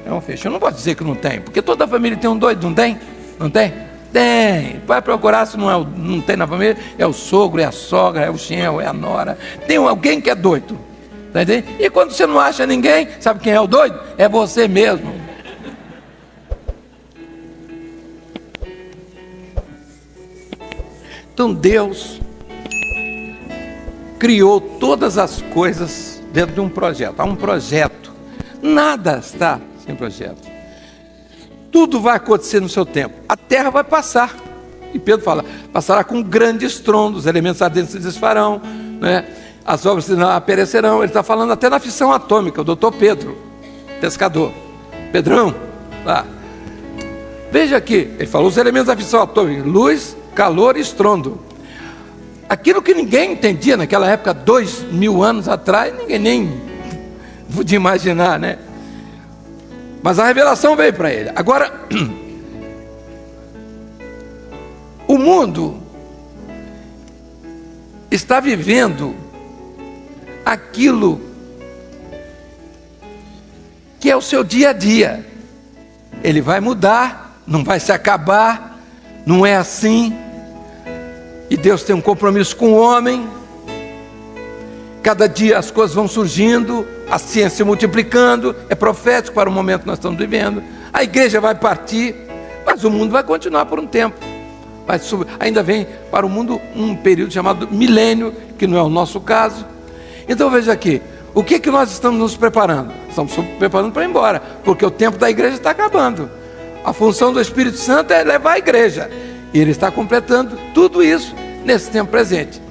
É um fecho. Eu não posso dizer que não tem, porque toda a família tem um doido, não tem? Não tem? Tem. Vai procurar, se não tem na família, é o sogro, é a sogra, é o chinelo, é a nora. Tem alguém que é doido. Tá entendendo? E quando você não acha ninguém, sabe quem é o doido? É você mesmo. Então Deus criou todas as coisas dentro de um projeto. Há um projeto. Nada está sem projeto. Tudo vai acontecer no seu tempo. A terra vai passar. E Pedro fala, passará com grande estrondo, os elementos ardentes se desfarão, né? As obras não perecerão. Ele está falando até na fissão atômica, o doutor Pedro, pescador. Pedrão, lá. Veja aqui, ele falou os elementos da fissão atômica, luz, calor e estrondo. Aquilo que ninguém entendia naquela época, 2000 anos atrás, ninguém podia imaginar, né? Mas a revelação veio para ele. Agora, o mundo está vivendo aquilo que é o seu dia a dia. Ele vai mudar, não vai se acabar, não é assim. E Deus tem um compromisso com o homem. Cada dia as coisas vão surgindo, a ciência se multiplicando, é profético para o momento que nós estamos vivendo. A igreja vai partir, mas o mundo vai continuar por um tempo. Ainda vem para o mundo um período chamado milênio, que não é o nosso caso. Então veja aqui, o que nós estamos nos preparando? Estamos nos preparando para ir embora, porque o tempo da igreja está acabando. A função do Espírito Santo é levar a igreja, e ele está completando tudo isso nesse tempo presente.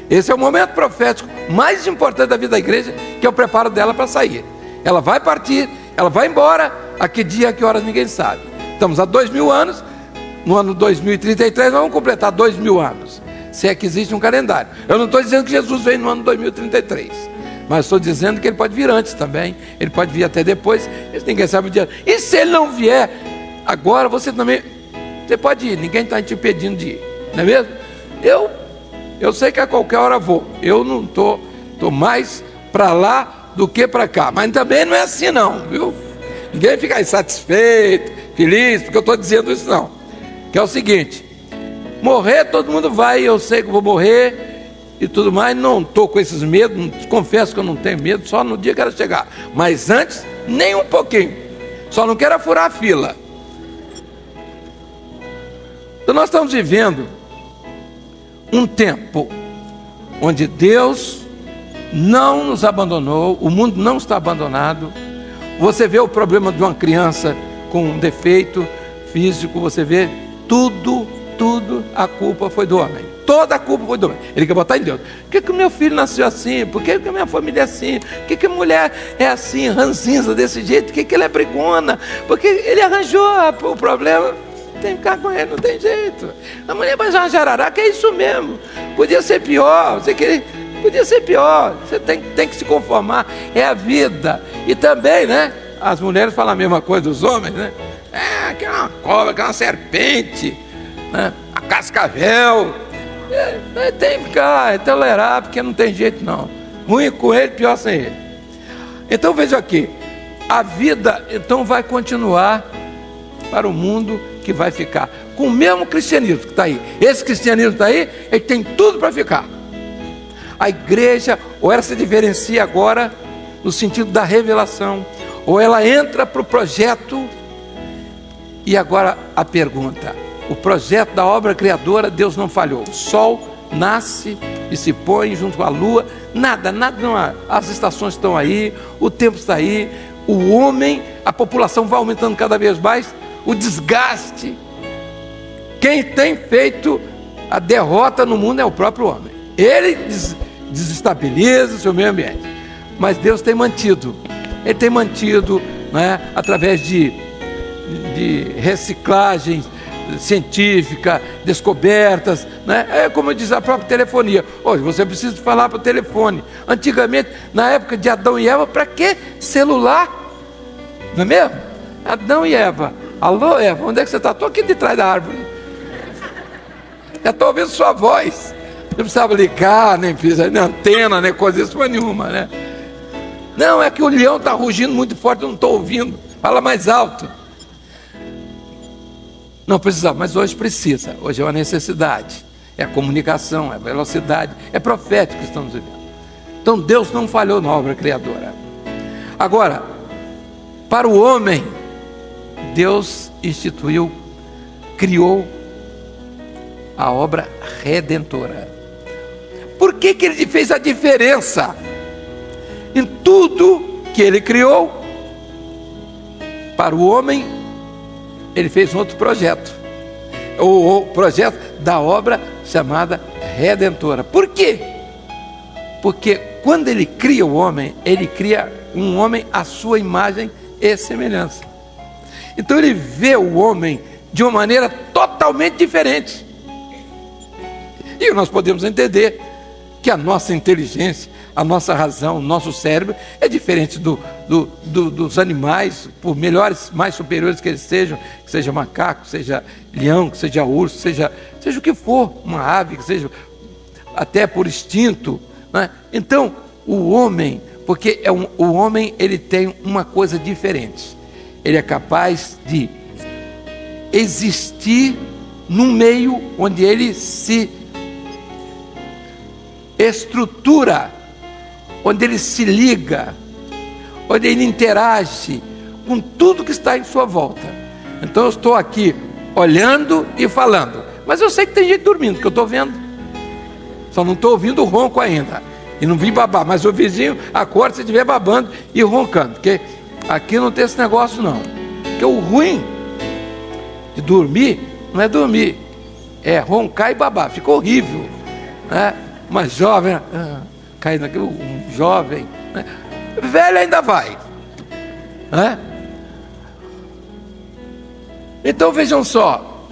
Esse é o momento profético mais importante da vida da igreja, que é o preparo dela para sair. Ela vai partir, ela vai embora, a que dia, a que horas, ninguém sabe. Estamos há 2000 anos, no ano 2033 nós vamos completar 2000 anos, se é que existe um calendário. Eu não estou dizendo que Jesus veio no ano 2033, mas estou dizendo que ele pode vir antes também, ele pode vir até depois, ninguém sabe o dia. E se ele não vier agora, você pode ir, ninguém está te impedindo de ir, não é mesmo? Eu sei que a qualquer hora vou, eu não estou mais para lá do que para cá, mas também não é assim não, viu? Ninguém fica insatisfeito, feliz, porque eu estou dizendo isso não, que é o seguinte: morrer todo mundo vai, eu sei que vou morrer e tudo mais, não estou com esses medos, confesso que eu não tenho medo, só no dia que ela chegar, mas antes, nem um pouquinho, só não quero furar a fila. Então nós estamos vivendo um tempo onde Deus não nos abandonou, o mundo não está abandonado. Você vê o problema de uma criança com um defeito físico, você vê tudo, a culpa foi do homem. Toda a culpa foi do homem. Ele quer botar em Deus. Por que o meu filho nasceu assim? Por que a minha família é assim? Por que a mulher é assim, ranzinza desse jeito? Por que ele é brigona? Porque ele arranjou o problema. Tem que ficar com ele, não tem jeito. A mulher vai uma jararaca, é isso mesmo. Podia ser pior, podia ser pior. Você tem que se conformar, é a vida. E também, né, as mulheres falam a mesma coisa dos homens, né? Que é uma cobra, que é uma serpente, né? A cascavel. Tem que ficar, é tolerar, porque não tem jeito não. Ruim com ele, pior sem ele. Então veja aqui, a vida então vai continuar para o mundo que vai ficar com o mesmo cristianismo que está aí. Esse cristianismo está aí, ele tem tudo para ficar. A igreja, ou ela se diferencia agora no sentido da revelação, ou ela entra para o projeto. E agora a pergunta: o projeto da obra criadora, Deus não falhou. O sol nasce e se põe junto com a lua, nada não há. As estações estão aí, o tempo está aí, o homem, a população vai aumentando cada vez mais, o desgaste. Quem tem feito a derrota no mundo é o próprio homem. Ele desestabiliza o seu meio ambiente, mas Deus tem mantido. Ele tem mantido, né, através de reciclagem científica, descobertas, né? É como diz a própria telefonia. Hoje você precisa falar para o telefone. Antigamente, na época de Adão e Eva, para que celular? Não é mesmo? Adão e Eva: alô Eva, onde é que você está? Estou aqui de trás da árvore. Já estou ouvindo sua voz. Não precisava ligar, nem antena, nem coisa isso nenhuma, né? Não, é que o leão está rugindo muito forte, eu não estou ouvindo. Fala mais alto. Não precisava, mas hoje precisa. Hoje é uma necessidade. É a comunicação, é a velocidade, é profético que estamos vivendo. Então Deus não falhou na obra criadora. Agora, para o homem, Deus criou a obra redentora. Por que ele fez a diferença em tudo que ele criou? Para o homem, ele fez um outro projeto, o projeto da obra chamada redentora. Por quê? Porque quando ele cria o homem, ele cria um homem à sua imagem e semelhança. Então ele vê o homem de uma maneira totalmente diferente. E nós podemos entender que a nossa inteligência, a nossa razão, o nosso cérebro é diferente dos animais, por melhores, mais superiores que eles sejam, que seja macaco, seja leão, que seja urso, seja o que for, uma ave, que seja até por instinto, né? Então, o homem, porque o homem ele tem uma coisa diferente, ele é capaz de existir num meio onde ele se estrutura, onde ele se liga, onde ele interage com tudo que está em sua volta. Então eu estou aqui olhando e falando, mas eu sei que tem gente dormindo, que eu estou vendo, só não estou ouvindo o ronco ainda, e não vim babar, mas o vizinho acorda se estiver babando e roncando, porque aqui não tem esse negócio não, porque o ruim de dormir não é dormir, é roncar e babar, fica horrível, né? Mas jovem, caindo aqui, um jovem, né? Velho ainda vai, né? Então vejam só,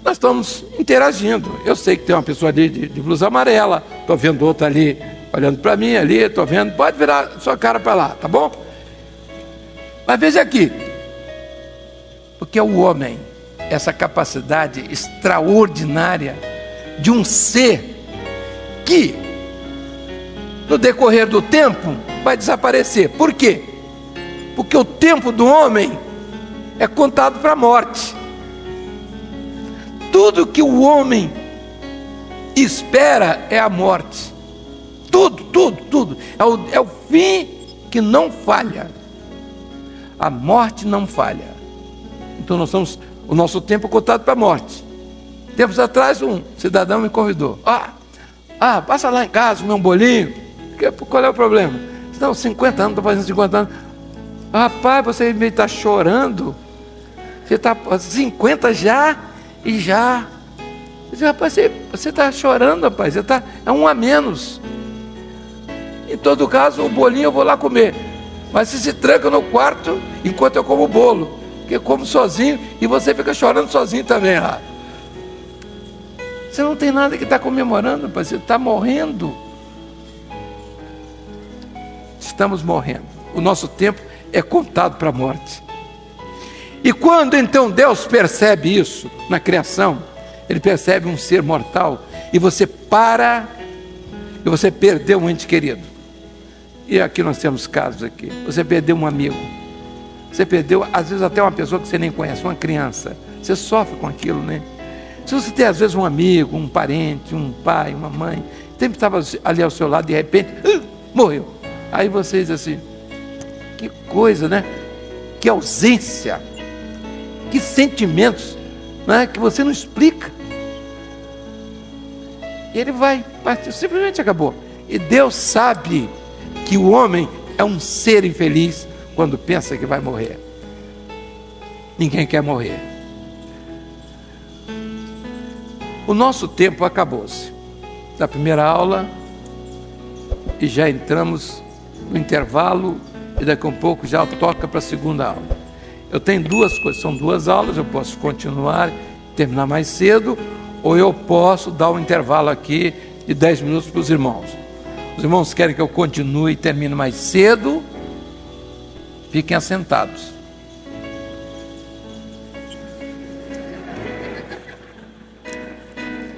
nós estamos interagindo. Eu sei que tem uma pessoa ali de blusa amarela, estou vendo outra ali olhando para mim, ali, estou vendo, pode virar sua cara para lá, tá bom? Mas veja aqui, porque o homem, essa capacidade extraordinária de um ser que no decorrer do tempo vai desaparecer. Por quê? Porque o tempo do homem é contado para a morte. Tudo que o homem espera é a morte. Tudo. É o fim que não falha. A morte não falha. Então nós estamos, o nosso tempo é contado para a morte. Tempos atrás um cidadão me convidou. Passa lá em casa, comer um bolinho. Qual é o problema? Não, 50 anos, estou fazendo 50 anos. Rapaz, você meio está chorando. Você está 50 já e já. Eu disse, rapaz, você está chorando, rapaz. É um a menos. Em todo caso, o bolinho eu vou lá comer. Mas você se tranca no quarto enquanto eu como o bolo. Porque eu como sozinho e você fica chorando sozinho também lá. Você não tem nada que está comemorando, rapaz. Você está morrendo. Estamos morrendo. O nosso tempo é contado para a morte. E quando então Deus percebe isso na criação, Ele percebe um ser mortal, e você perdeu um ente querido. E aqui nós temos casos aqui. Você perdeu um amigo. Você perdeu, às vezes, até uma pessoa que você nem conhece, uma criança. Você sofre com aquilo, né? Se você tem, às vezes, um amigo, um parente, um pai, uma mãe, sempre estava ali ao seu lado, de repente, morreu. Aí você diz assim, que coisa, né? Que ausência, que sentimentos, né? Que você não explica. E ele vai partir, simplesmente acabou. E Deus sabe que o homem é um ser infeliz quando pensa que vai morrer. Ninguém quer morrer. O nosso tempo acabou-se. Da primeira aula, e já entramos no intervalo, e daqui a um pouco já toca para a segunda aula. Eu tenho duas coisas, são duas aulas, eu posso continuar, terminar mais cedo, ou eu posso dar um intervalo aqui de 10 minutos para os irmãos. Os irmãos querem que eu continue e termine mais cedo? Fiquem assentados.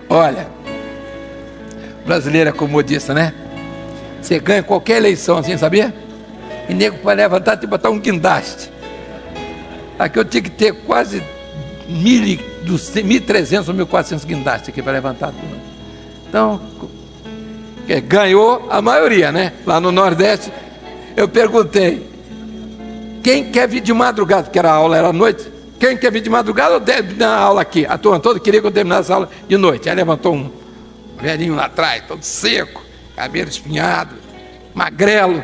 Olha, brasileiro é comodista, né? Você ganha qualquer eleição assim, sabia? E nego para levantar e botar um guindaste. Aqui eu tinha que ter quase 1.300 ou 1.400 guindastes aqui para levantar tudo. Então, ganhou a maioria, né? Lá no Nordeste, eu perguntei, quem quer vir de madrugada? Porque a aula era à noite. Quem quer vir de madrugada ou deve dar aula aqui? A turma toda queria que eu terminasse a aula de noite. Aí levantou um velhinho lá atrás, todo seco, cabelo espinhado, magrelo.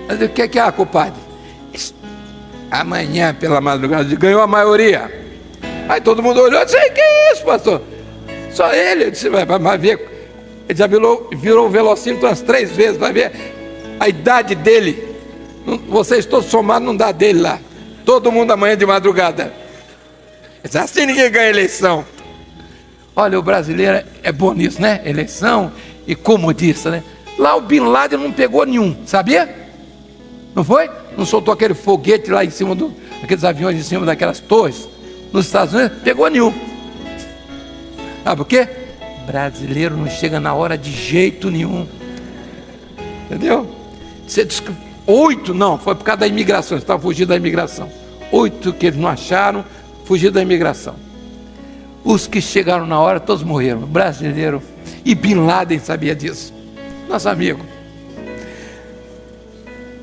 Mas o que é, compadre? Amanhã pela madrugada ganhou a maioria. Aí todo mundo olhou e disse, que é isso, pastor? Só ele. Eu disse, vai ver. Ele já virou o velocímetro umas 3 vezes, vai ver a idade dele. Vocês todos somados não dá dele lá. Todo mundo amanhã de madrugada. Assim ninguém ganha eleição. Olha, o brasileiro é bom nisso, né? Eleição e comodista, né? Lá o Bin Laden não pegou nenhum, sabia? Não foi? Não soltou aquele foguete lá em cima aqueles aviões em cima daquelas torres nos Estados Unidos? Pegou nenhum. Sabe por quê? Brasileiro não chega na hora de jeito nenhum. Entendeu? Você diz que 8, não, foi por causa da imigração, estava fugindo da imigração. 8 que eles não acharam, fugiram da imigração. Os que chegaram na hora, todos morreram. Brasileiro. E Bin Laden sabia disso. Nosso amigo.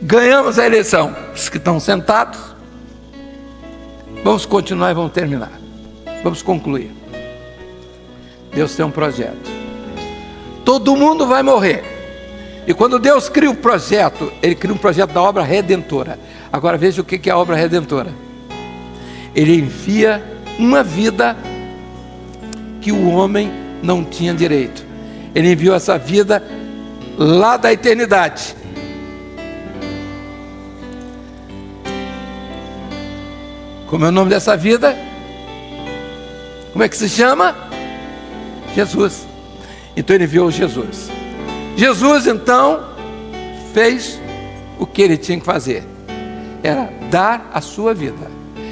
Ganhamos a eleição. Os que estão sentados. Vamos continuar e vamos terminar. Vamos concluir. Deus tem um projeto. Todo mundo vai morrer. E quando Deus cria o projeto, Ele cria um projeto da obra redentora. Agora veja o que é a obra redentora. Ele envia uma vida que o homem não tinha direito. Ele enviou essa vida lá da eternidade. Como é o nome dessa vida? Como é que se chama? Jesus. Então ele enviou Jesus. Jesus então fez o que ele tinha que fazer. Era dar a sua vida.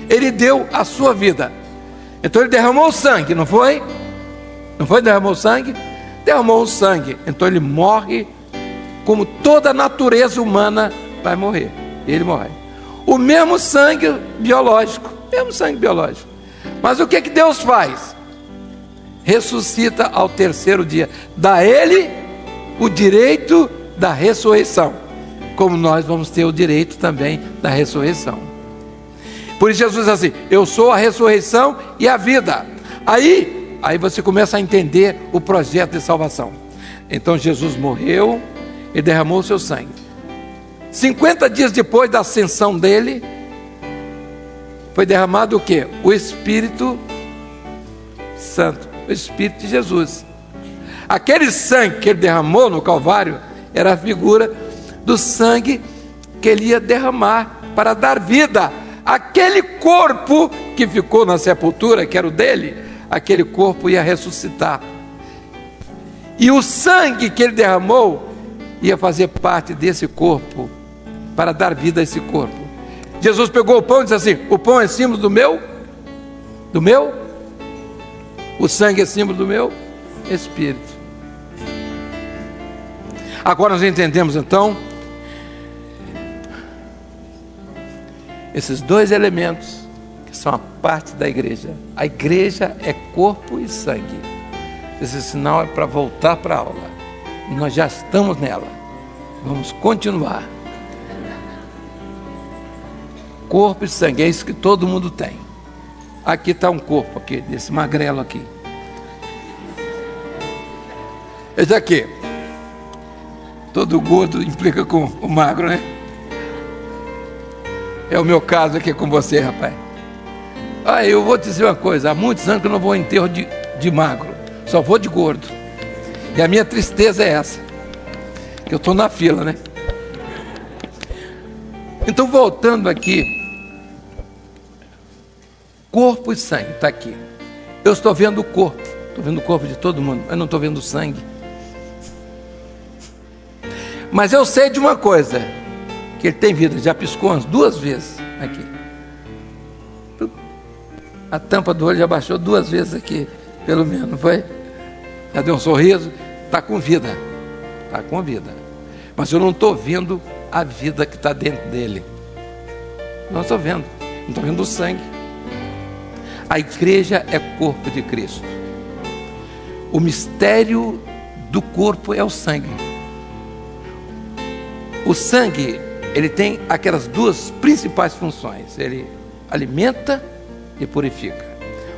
Ele deu a sua vida. Então ele derramou o sangue, não foi? Não foi? Derramou o sangue? Derramou o sangue. Então ele morre como toda a natureza humana vai morrer. Ele morre. O mesmo sangue biológico. Mesmo sangue biológico. Mas o que Deus faz? Ressuscita ao terceiro dia. Dá a ele o direito da ressurreição. Como nós vamos ter o direito também da ressurreição. Por isso Jesus diz assim: eu sou a ressurreição e a vida. Aí você começa a entender o projeto de salvação. Então Jesus morreu e derramou o seu sangue. 50 dias depois da ascensão dele, foi derramado o quê? O Espírito Santo, o Espírito de Jesus. Aquele sangue que ele derramou no Calvário era a figura do sangue que ele ia derramar para dar vida. Aquele corpo que ficou na sepultura, que era o dele, aquele corpo ia ressuscitar. E o sangue que ele derramou ia fazer parte desse corpo, para dar vida a esse corpo. Jesus pegou o pão e disse assim: o pão é símbolo do meu, o sangue é símbolo do meu Espírito. Agora nós entendemos então esses dois elementos que são a parte da igreja. A igreja é corpo e sangue. Esse sinal é para voltar para a aula. Nós já estamos nela. Vamos continuar. Corpo e sangue, é isso que todo mundo tem. Aqui está um corpo, aqui, desse magrelo aqui. Esse aqui. Todo gordo implica com o magro, né? É o meu caso aqui com você, rapaz. Eu vou te dizer uma coisa: há muitos anos que eu não vou em enterro de magro, só vou de gordo. E a minha tristeza é essa, que eu estou na fila, né? Então, voltando aqui, corpo e sangue, está aqui. Eu estou vendo o corpo, estou vendo o corpo de todo mundo, eu não estou vendo o sangue. Mas eu sei de uma coisa, que ele tem vida, já piscou umas 2 vezes aqui. A tampa do olho já baixou 2 vezes aqui, pelo menos, não foi? Já deu um sorriso, está com vida, está com vida. Mas eu não estou vendo a vida que está dentro dele. Não estou vendo, não estou vendo o sangue. A igreja é corpo de Cristo. O mistério do corpo é o sangue. O sangue, ele tem aquelas 2 principais funções. Ele alimenta e purifica.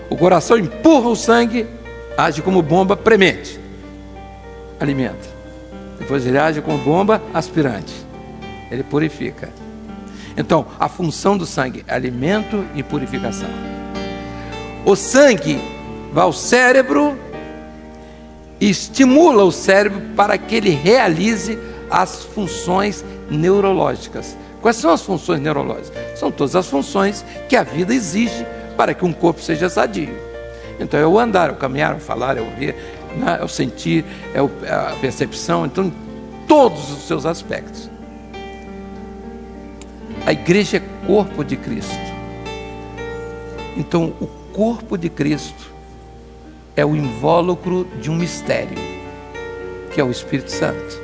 O coração empurra o sangue, age como bomba premente, alimenta. Depois ele age como bomba aspirante, ele purifica. Então, a função do sangue é alimento e purificação. O sangue vai ao cérebro e estimula o cérebro para que ele realize as funções neurológicas. Quais são as funções neurológicas? São todas as funções que a vida exige para que um corpo seja sadio. Então é o andar, é o caminhar, é o falar, é o ouvir, é o sentir, é a percepção. Então todos os seus aspectos. A igreja é corpo de Cristo. Então, o corpo de Cristo é o invólucro de um mistério, que é o Espírito Santo.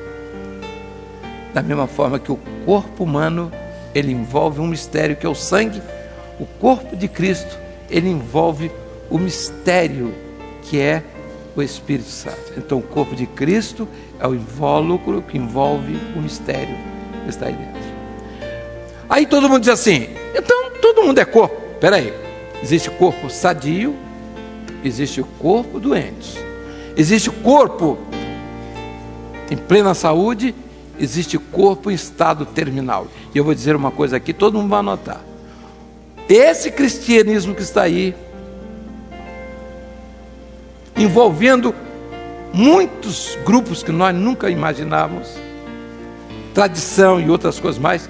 Da mesma forma que o corpo humano, ele envolve um mistério que é o sangue, o corpo de Cristo, ele envolve o mistério que é o Espírito Santo. Então, o corpo de Cristo é o invólucro que envolve o mistério que está aí dentro. Aí todo mundo diz assim, então todo mundo é corpo. Espera aí, existe corpo sadio, existe o corpo doente, existe o corpo em plena saúde, existe corpo em estado terminal. E eu vou dizer uma coisa aqui, todo mundo vai anotar. Esse cristianismo que está aí, envolvendo muitos grupos que nós nunca imaginávamos, tradição e outras coisas mais,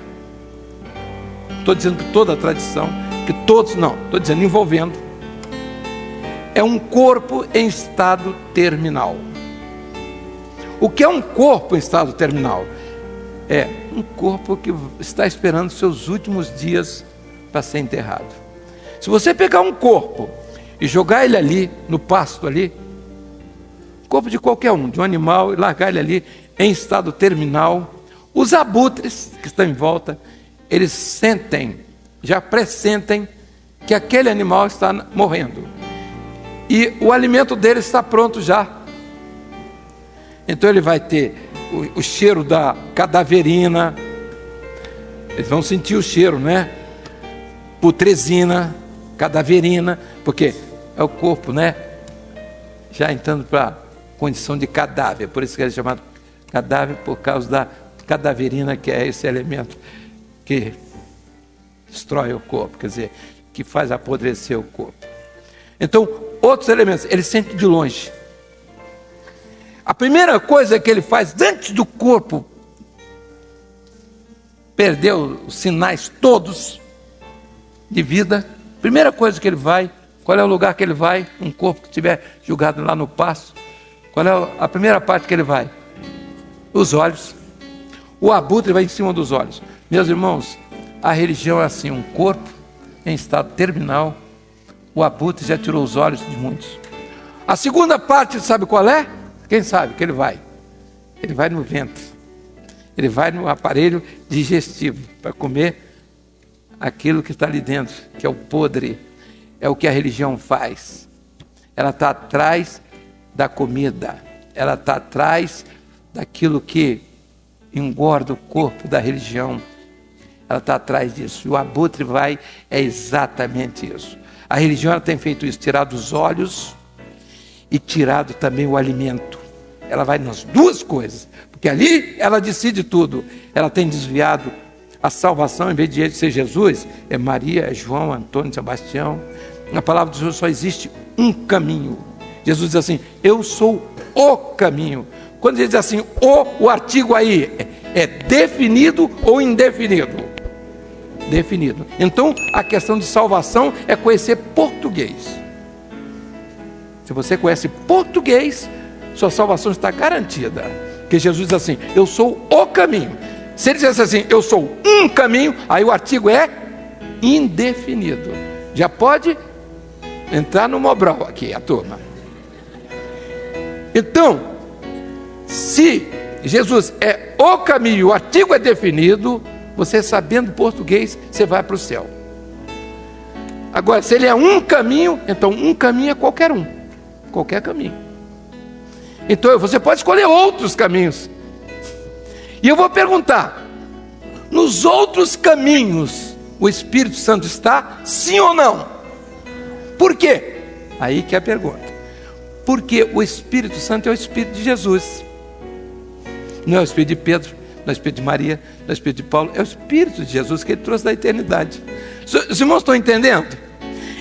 estou dizendo que toda a tradição, que todos não, estou dizendo envolvendo, é um corpo em estado terminal. O que é um corpo em estado terminal? É um corpo que está esperando seus últimos dias para ser enterrado. Se você pegar um corpo e jogar ele ali, no pasto ali, corpo de qualquer um, de um animal, e largar ele ali em estado terminal, os abutres que estão em volta, eles sentem, já pressentem que aquele animal está morrendo. E o alimento dele está pronto já. Então ele vai ter o cheiro da cadaverina, eles vão sentir o cheiro, né? Putrezina, cadaverina, porque é o corpo, né? Já entrando para a condição de cadáver, por isso que ele é chamado cadáver, por causa da cadaverina, que é esse elemento que destrói o corpo, quer dizer, que faz apodrecer o corpo. Então, outros elementos, ele sente de longe. A primeira coisa que ele faz antes do corpo perder os sinais todos de vida, primeira coisa que ele vai, qual é o lugar que ele vai? Um corpo que estiver jogado lá no pasto, qual é a primeira parte que ele vai? Os olhos. O abutre vai em cima dos olhos. Meus irmãos, a religião é assim, um corpo em estado terminal, o abutre já tirou os olhos de muitos. A segunda parte, sabe qual é? Quem sabe que ele vai? Ele vai no ventre, ele vai no aparelho digestivo para comer aquilo que está ali dentro, que é o podre, é o que a religião faz. Ela está atrás da comida, ela está atrás daquilo que engorda o corpo da religião, ela está atrás disso. E o abutre vai, é exatamente isso. A religião ela tem feito isso, tirado os olhos e tirado também o alimento. Ela vai nas duas coisas, porque ali ela decide tudo. Ela tem desviado a salvação, em vez de ser Jesus, é Maria, é João, Antônio, Sebastião. Na palavra de Deus só existe um caminho. Jesus diz assim, eu sou o caminho. Quando ele diz assim, o artigo aí é definido ou indefinido? Definido. Então, a questão de salvação é conhecer português. Se você conhece português, sua salvação está garantida. Porque Jesus diz assim, eu sou o caminho. Se ele dissesse assim, eu sou um caminho, aí o artigo é indefinido. Já pode entrar no Mobral aqui, a turma. Então, se Jesus é o caminho, o artigo é definido, você sabendo português, você vai para o céu. Agora, se ele é um caminho, então um caminho é qualquer um. Qualquer caminho. Então, você pode escolher outros caminhos. E eu vou perguntar, nos outros caminhos, o Espírito Santo está, sim ou não? Por quê? Aí que é a pergunta. Porque o Espírito Santo é o Espírito de Jesus. Não é o Espírito de Pedro, não é o Espírito de Maria, não é o Espírito de Paulo, é o Espírito de Jesus que ele trouxe da eternidade. Os irmãos estão entendendo?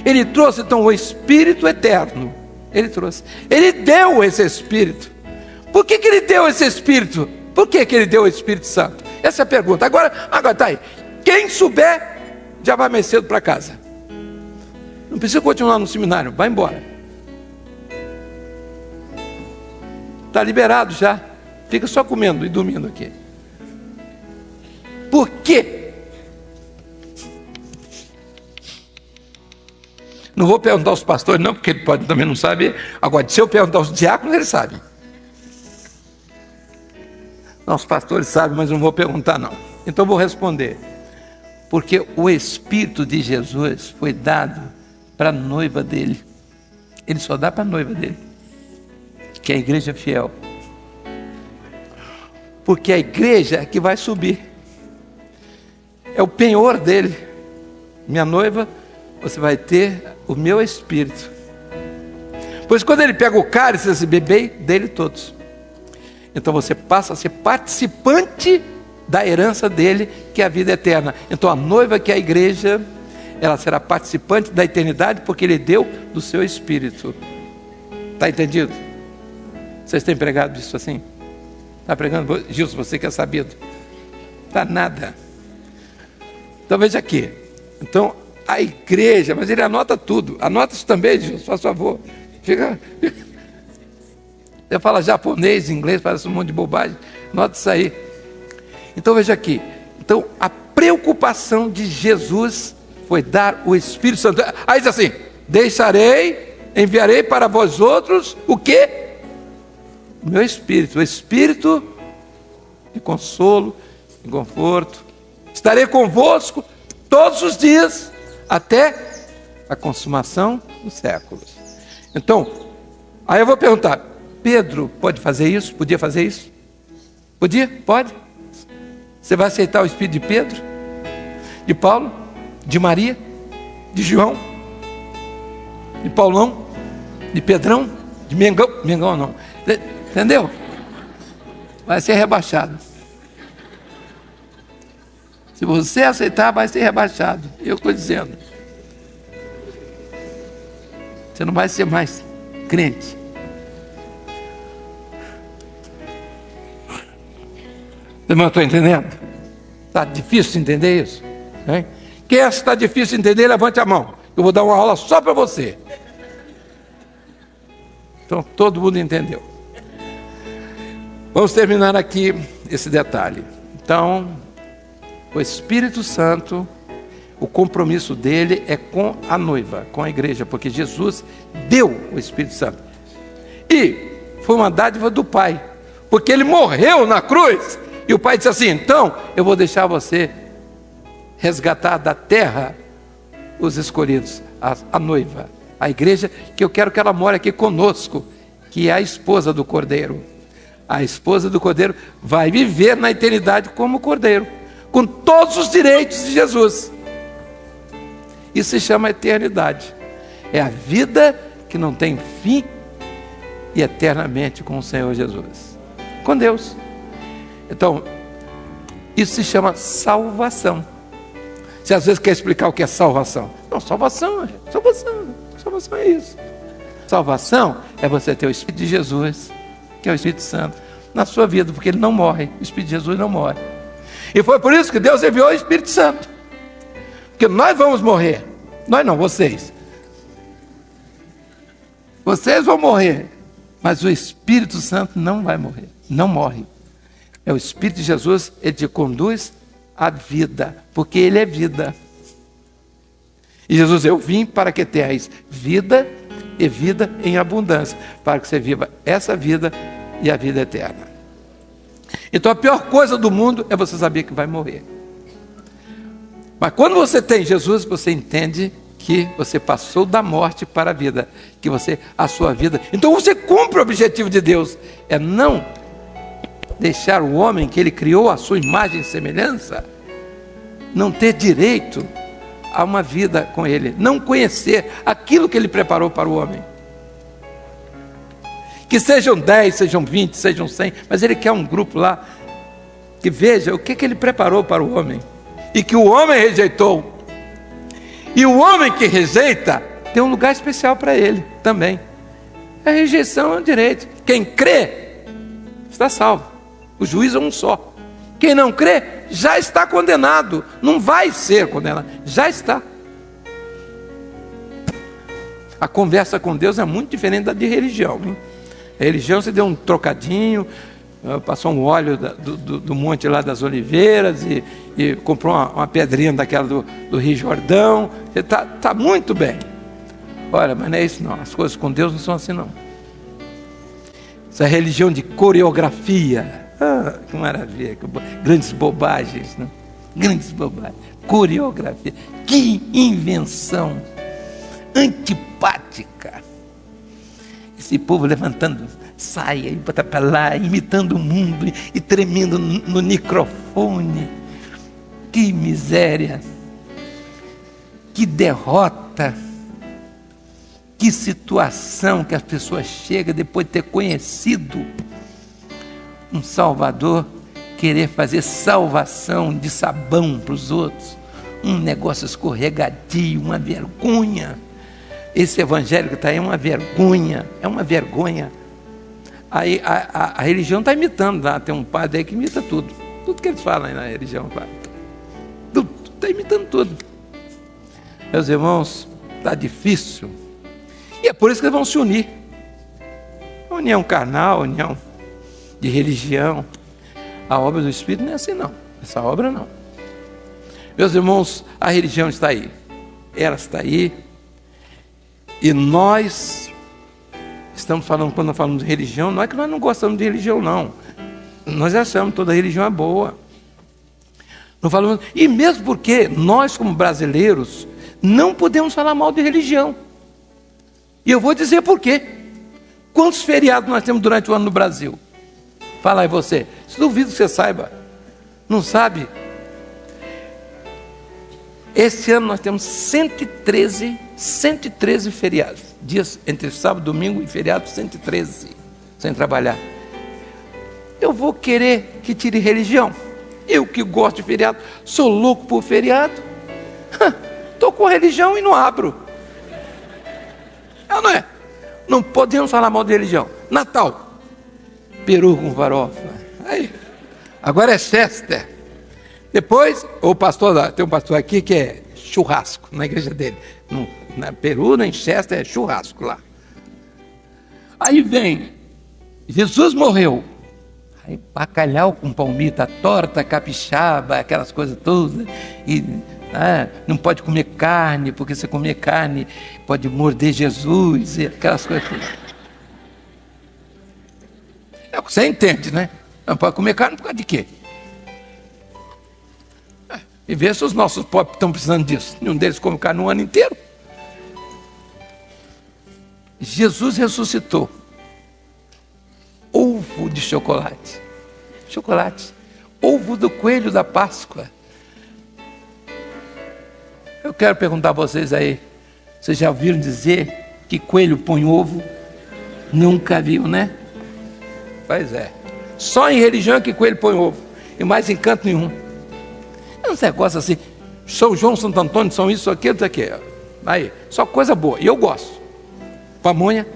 Ele trouxe então o Espírito eterno. Ele trouxe. Ele deu esse Espírito. Por que ele deu esse Espírito? Por que ele deu o Espírito Santo? Essa é a pergunta. Agora tá aí. Quem souber, já vai mais cedo para casa. Não precisa continuar no seminário, vai embora. Está liberado já. Fica só comendo e dormindo aqui. Por quê? Não vou perguntar aos pastores não, porque ele pode também não saber. Agora, se eu perguntar aos diáconos, eles sabem. Não, os pastores sabem, mas não vou perguntar não. Então eu vou responder. Porque o Espírito de Jesus foi dado para a noiva dele. Ele só dá para a noiva dele, que é a igreja fiel. Porque a igreja é que vai subir. É o penhor dele. Minha noiva, você vai ter o meu Espírito. Pois quando ele pega o cálice, esse bebê dele todos. Então você passa a ser participante da herança dele, que é a vida eterna. Então a noiva, que é a igreja, ela será participante da eternidade, porque ele deu do seu Espírito. Está entendido? Vocês têm pregado isso assim? Está pregando? Gilson, você que é sabido. Está nada. Então veja aqui. Então a igreja, mas ele anota tudo. Anota isso também, Gilson, faz favor. Fica... Você fala japonês, inglês, parece um monte de bobagem. Anota isso aí. Então veja aqui. Então a preocupação de Jesus foi dar o Espírito Santo. Aí diz assim: enviarei para vós outros o quê? O meu Espírito, o Espírito de consolo, de conforto. Estarei convosco todos os dias, até a consumação dos séculos. Então, aí eu vou perguntar: Pedro pode fazer isso? Podia fazer isso? Podia? Pode? Você vai aceitar o Espírito de Pedro? De Paulo? De Maria? De João? De Paulão? De Pedrão? De Mengão? Mengão não. Entendeu? Vai ser rebaixado. Se você aceitar, vai ser rebaixado. Eu estou dizendo. Você não vai ser mais crente. Irmão, estou entendendo? Está difícil entender isso? Hein? Quem está difícil entender, levante a mão. Eu vou dar uma aula só para você. Então, todo mundo entendeu. Vamos terminar aqui esse detalhe. Então, o Espírito Santo, o compromisso dele é com a noiva, com a igreja, porque Jesus deu o Espírito Santo. E foi uma dádiva do Pai, porque ele morreu na cruz. E o Pai disse assim: então eu vou deixar você resgatar da terra os escolhidos, a noiva, a igreja, que eu quero que ela more aqui conosco, que é a esposa do Cordeiro. A esposa do Cordeiro vai viver na eternidade como Cordeiro, com todos os direitos de Jesus. Isso se chama eternidade. É a vida que não tem fim e eternamente com o Senhor Jesus, com Deus. Então, isso se chama salvação. Você às vezes quer explicar o que é salvação. Não, salvação é isso. Salvação é você ter o Espírito de Jesus, que é o Espírito Santo, na sua vida, porque ele não morre. O Espírito de Jesus não morre. E foi por isso que Deus enviou o Espírito Santo. Porque nós vamos morrer. Nós não, vocês. Vocês vão morrer. Mas o Espírito Santo não vai morrer. Não morre. É o Espírito de Jesus, ele te conduz à vida, porque ele é vida. E Jesus, eu vim para que tenhais vida e vida em abundância, para que você viva essa vida e a vida eterna. Então a pior coisa do mundo é você saber que vai morrer. Mas quando você tem Jesus, você entende que você passou da morte para a vida, que a sua vida. Então você cumpre o objetivo de Deus, é não deixar o homem que ele criou à sua imagem e semelhança não ter direito a uma vida com ele, não conhecer aquilo que ele preparou para o homem. Que sejam 10, sejam 20, sejam 100, mas ele quer um grupo lá que veja o que ele preparou para o homem e que o homem rejeitou. E o homem que rejeita tem um lugar especial para ele também. A rejeição é um direito. Quem crê está salvo. O juiz é um só. Quem não crê já está condenado. Não vai ser condenado, já está. A conversa com Deus é muito diferente da de religião, hein? A religião, você deu um trocadinho, passou um óleo do monte lá das Oliveiras e comprou uma pedrinha daquela do Rio Jordão. Você está muito bem. Olha, mas não é isso não. As coisas com Deus não são assim não. Essa religião de coreografia. Que maravilha. Grandes bobagens, né? Grandes bobagens. Coreografia. Que invenção antipática. Esse povo levantando saia e bota para lá, imitando o mundo e tremendo no microfone. Que miséria. Que derrota. Que situação que as pessoas chegam depois de ter conhecido um Salvador, querer fazer salvação de sabão para os outros. Um negócio escorregadio, uma vergonha. Esse evangelho que está aí é uma vergonha, Aí a religião está imitando lá, tem um padre aí que imita tudo que eles falam aí na religião, está imitando tudo. Meus irmãos, está difícil, e é por isso que eles vão se unir. União carnal, união de religião. A obra do Espírito não é assim não, essa obra não. Meus irmãos, a religião está aí, ela está aí, e nós estamos falando, quando nós falamos de religião, não é que nós não gostamos de religião não, nós achamos que toda religião é boa, não falamos, e mesmo porque nós como brasileiros não podemos falar mal de religião, e eu vou dizer por quê. Quantos feriados nós temos durante o ano no Brasil? Fala aí você, duvido que você saiba, não sabe? Esse ano nós temos 113 feriados, dias entre sábado, domingo e feriado, 113, sem trabalhar. Eu vou querer que tire religião? Eu que gosto de feriado, sou louco por feriado, estou com religião e não abro. Não é? Não podemos falar mal de religião. Natal, peru com farofa. Aí. Agora é Chester. Depois, o pastor, tem um pastor aqui que é churrasco na igreja dele. Na Peru, em Chester, é churrasco lá. Aí vem, Jesus morreu. Aí bacalhau com palmita, torta, capixaba, aquelas coisas todas. E não pode comer carne, porque se comer carne pode morder Jesus, e aquelas coisas todas. Você entende, né? Não pode comer carne por causa de quê? E vê se os nossos pobres estão precisando disso. Nenhum deles come carne o ano inteiro. Jesus ressuscitou. Ovo de chocolate. Ovo do coelho da Páscoa. Eu quero perguntar a vocês aí, vocês já ouviram dizer que coelho põe ovo? Nunca viu, né? Pois é. Só em religião que coelho põe ovo. E mais em canto nenhum. É um negócio assim. São João, Santo Antônio, são isso, aquilo, isso aqui. Aí, só coisa boa. E eu gosto. Pamonha,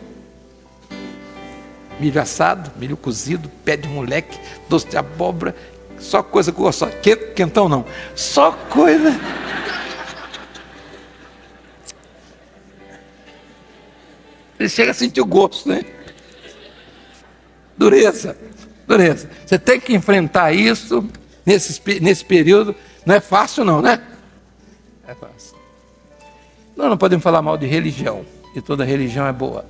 milho assado, milho cozido, pé de moleque, doce de abóbora. Só coisa que eu gosto. Quentão não. Só coisa... Ele chega a sentir o gosto, né? Dureza. Você tem que enfrentar isso nesse período. Não é fácil não, né? É fácil. Nós não podemos falar mal de religião. E toda religião é boa.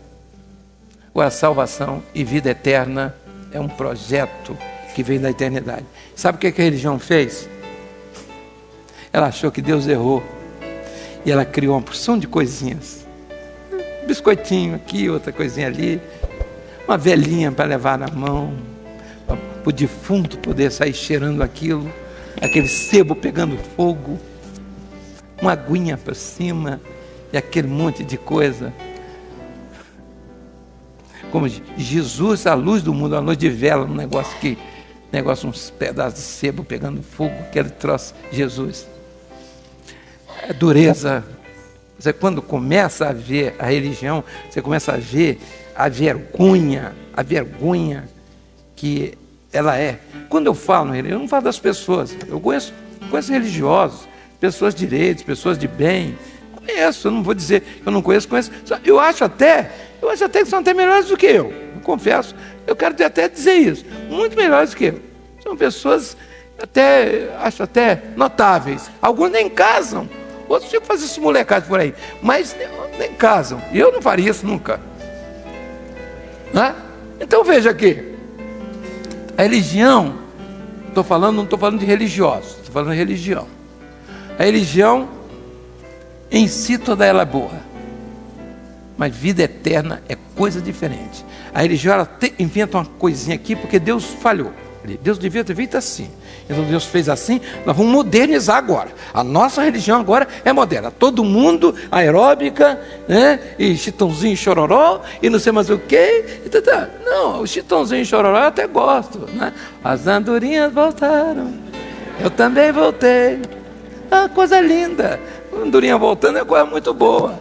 Agora, salvação e vida eterna é um projeto que vem da eternidade. Sabe o que a religião fez? Ela achou que Deus errou. E ela criou uma porção de coisinhas. Biscoitinho aqui, outra coisinha ali, uma velinha para levar na mão, para o defunto poder sair cheirando aquilo, aquele sebo pegando fogo, uma aguinha para cima e aquele monte de coisa. Como Jesus, a luz do mundo, a luz de vela, uns pedaços de sebo pegando fogo, aquele troço, Jesus. É dureza. Você, quando começa a ver a religião, você começa a ver a vergonha que ela é. Quando eu falo religião, eu não falo das pessoas. Eu conheço religiosos, pessoas de direitos, pessoas de bem. Conheço, eu não vou dizer que eu não conheço. Eu acho até que são até melhores do que eu. confesso, eu quero até dizer isso, muito melhores que eu. São pessoas acho até notáveis. Alguns nem casam, outros ficam fazendo esse molecado por aí, mas nem casam. E eu não faria isso nunca. Né? Então veja aqui, a religião, não estou falando de religiosos, estou falando de religião. A religião em si toda ela é boa, mas vida eterna é coisa diferente. A religião ela inventa uma coisinha aqui porque Deus falhou. Deus devia ter feito assim. Então Deus fez assim, nós vamos modernizar agora. A nossa religião agora é moderna. Todo mundo, aeróbica, né? E chitãozinho e chororó, e não sei mais o que. Não, o chitãozinho e chororó eu até gosto, né? As andorinhas voltaram, eu também voltei. Ah, coisa linda. Andorinha voltando é coisa muito boa.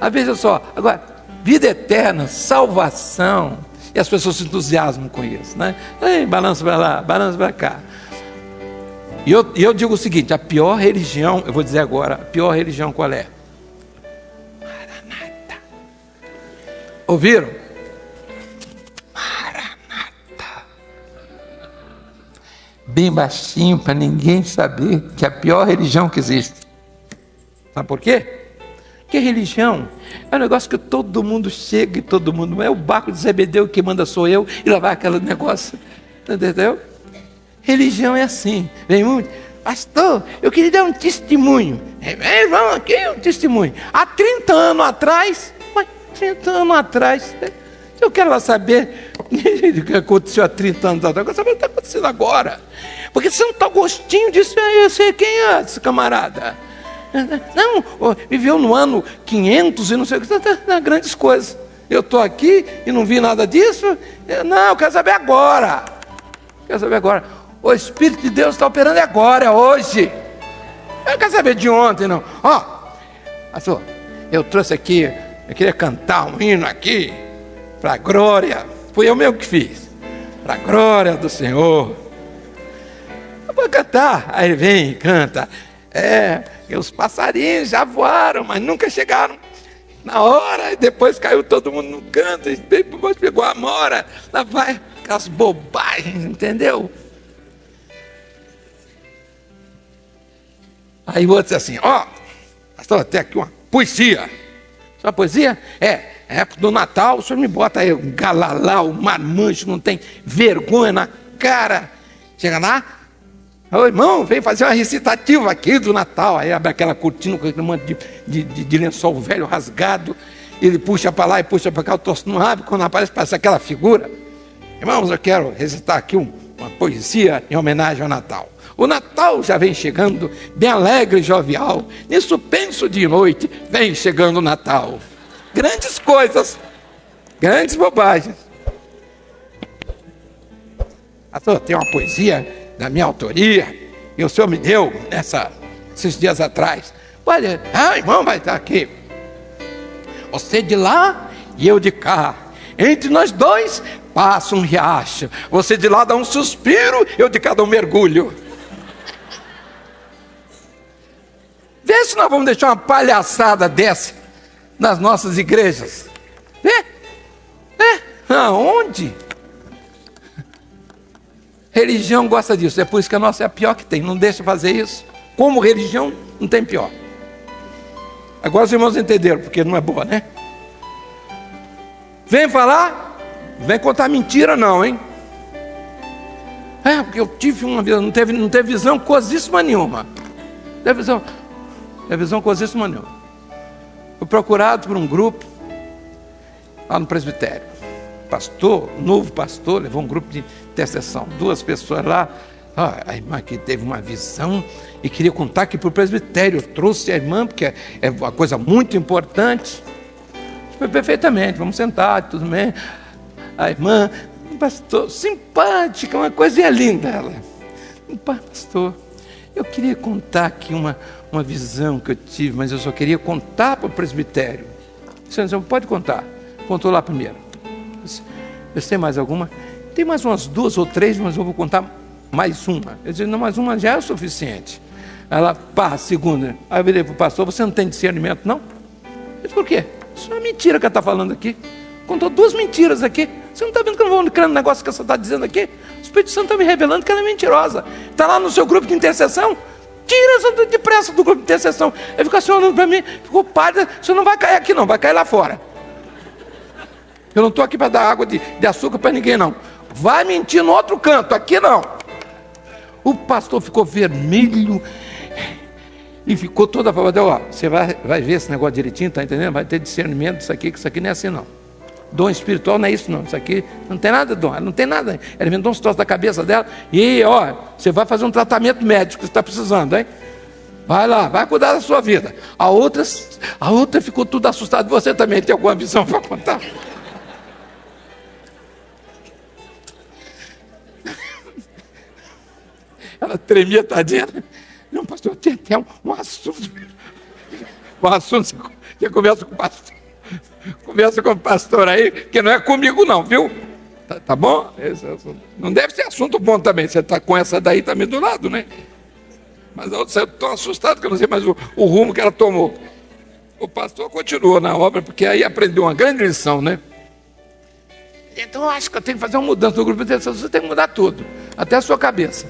Ah, veja só, agora, vida eterna, salvação. E as pessoas se entusiasmam com isso, né? Ei, balança para lá, balança para cá. E eu digo o seguinte, a pior religião, eu vou dizer agora, a pior religião qual é? Maranata. Ouviram? Maranata. Bem baixinho para ninguém saber que é a pior religião que existe. Sabe por quê? Porque religião é um negócio que todo mundo chega e todo mundo... É o barco de Zebedeu, que manda sou eu, e lá vai aquele negócio. Entendeu? Religião é assim. Vem muito... Pastor, eu queria dar um testemunho. Vamos aqui, um testemunho. Há 30 anos atrás... 30 anos atrás... Eu quero lá saber o que aconteceu há 30 anos atrás. Eu quero saber o que está acontecendo agora. Porque Santo Agostinho disse... Eu sei quem é esse camarada. Não, viveu no ano 500 e não sei o que, grandes coisas. Eu estou aqui e não vi nada disso. Eu quero saber agora. Quero saber agora. O Espírito de Deus está operando agora, é hoje. Eu não quero saber de ontem, não. Pastor, eu trouxe aqui, eu queria cantar um hino aqui, para a glória. Fui eu mesmo que fiz. Para a glória do Senhor. Eu vou cantar. Aí vem e canta. Os passarinhos já voaram, mas nunca chegaram na hora, e depois caiu todo mundo no canto, e depois pegou a mora, lá vai aquelas bobagens, entendeu? Aí o outro diz assim, pastor, tem aqui uma poesia. Só poesia? É época do Natal, o senhor me bota aí um galalau, um marmanjo, não tem vergonha na cara. Chega lá, ô irmão, vem fazer uma recitativa aqui do Natal. Aí abre aquela cortina com aquele monte de lençol velho rasgado. Ele puxa para lá e puxa para cá, o troço não abre. Quando aparece, parece aquela figura. Irmãos, eu quero recitar aqui uma poesia em homenagem ao Natal. O Natal já vem chegando, bem alegre e jovial. Nisso penso de noite, vem chegando o Natal. Grandes coisas, grandes bobagens. Pastor, tem uma poesia da minha autoria, e o senhor me deu esses dias atrás. Olha, irmão, vai estar aqui. Você de lá e eu de cá. Entre nós dois passa um riacho. Você de lá dá um suspiro, eu de cá dou um mergulho. Vê se nós vamos deixar uma palhaçada dessa nas nossas igrejas. Vê? Aonde? Religião gosta disso, é por isso que a nossa é a pior que tem. Não deixa fazer isso. Como religião, não tem pior. Agora os irmãos entenderam, porque não é boa, né? Vem falar, vem contar mentira não, hein? Porque eu tive uma visão, não teve visão coisíssima nenhuma. Não teve visão coisíssima nenhuma. Fui procurado por um grupo lá no presbitério. Pastor, novo pastor, levou um grupo de intercessão, 2 pessoas lá. A irmã que teve uma visão e queria contar aqui para o presbitério. Eu trouxe a irmã, porque é uma coisa muito importante. Foi perfeitamente, vamos sentar, tudo bem. A irmã, pastor, simpática, uma coisinha linda ela. Pastor, eu queria contar aqui uma visão que eu tive, mas eu só queria contar para o presbitério. Você pode contar. Contou lá primeiro. Eu sei mais alguma? Tem mais umas 2 ou 3, mas eu vou contar mais uma. Eu disse, não, mais uma já é o suficiente. Ela, segunda. Aí eu virei para o pastor, você não tem discernimento, não? Eu disse, por quê? Isso é uma mentira que ela está falando aqui. Contou 2 mentiras aqui. Você não está vendo que eu não vou crendo no negócio que você está dizendo aqui? O Espírito Santo está me revelando que ela é mentirosa. Está lá no seu grupo de intercessão? Tira essa depressa do grupo de intercessão. Ele fica assim olhando para mim, ficou padre, você não vai cair aqui não, vai cair lá fora. Eu não estou aqui para dar água de açúcar para ninguém não. Vai mentir no outro canto, aqui não. O pastor ficou vermelho e ficou toda a ó, você vai ver esse negócio direitinho, tá entendendo? Vai ter discernimento disso aqui, que isso aqui não é assim não. Dom espiritual não é isso não, isso aqui não tem nada de dom, ela não tem nada. Ela inventou uns troços da cabeça dela e ó, você vai fazer um tratamento médico que você está precisando, hein? Vai lá, vai cuidar da sua vida. A outra ficou tudo assustada. Você também tem alguma visão para contar? Ela tremia, tadinha. Não, pastor, tem até um assunto. Um assunto, você conversa com o pastor. Conversa com o pastor aí, que não é comigo não, viu? Tá bom? Não deve ser assunto bom também. Você está com essa daí também do lado, né? Mas a outra saiu tão assustada que eu não sei mais o rumo que ela tomou. O pastor continuou na obra, porque aí aprendeu uma grande lição, né? Então eu acho que eu tenho que fazer uma mudança no grupo de intercessão. Você tem que mudar tudo, até a sua cabeça.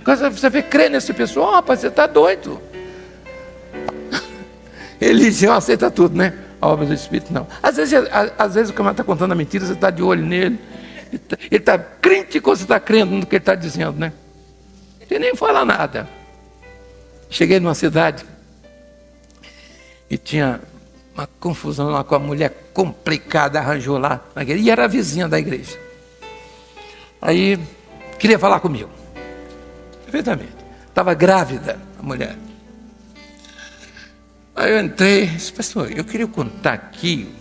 Quando você vê crer nesse pessoal, rapaz, você está doido. Religião aceita tudo, né? A obra do Espírito não. Às vezes o camarada está contando a mentira, você está de olho nele. Ele está crente que você está crendo no que ele está dizendo, né? Ele nem fala nada. Cheguei numa cidade e tinha uma confusão lá com a mulher complicada, arranjou lá na igreja, e era a vizinha da igreja. Aí queria falar comigo. Perfeitamente. Estava grávida a mulher. Aí eu entrei e disse, pastor, eu queria contar aqui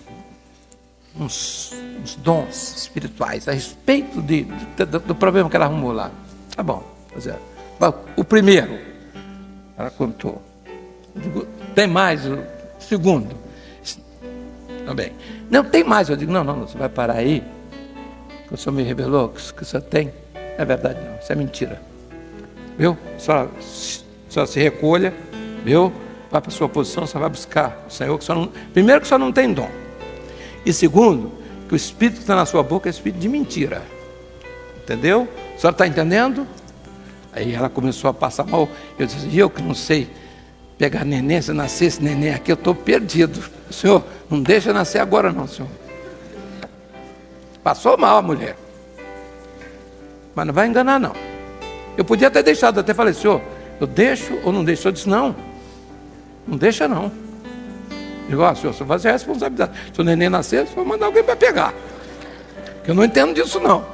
uns dons espirituais a respeito do problema que ela arrumou lá. Tá bom, o primeiro, ela contou. Tem mais, o segundo. Também. Não, tem mais. Eu digo, não, você vai parar aí, que o senhor me revelou que o senhor tem. Não é verdade não, isso é mentira. Viu? Só se recolha, viu? Vai para a sua posição, você vai buscar o Senhor. Primeiro que o senhor não tem dom. E segundo, que o espírito que está na sua boca é espírito de mentira. Entendeu? A senhora está entendendo? Aí ela começou a passar mal. Eu disse, eu que não sei pegar neném, se nascer esse neném aqui, eu estou perdido. Senhor, não deixa nascer agora não, senhor. Passou mal a mulher. Mas não vai enganar não. Eu podia ter deixado, até falei, senhor, eu deixo ou não deixo? Eu disse, não deixa não. Eu digo, senhor, você vai fazer a responsabilidade. Se o neném nascer, você vai mandar alguém para pegar. Porque eu não entendo disso não.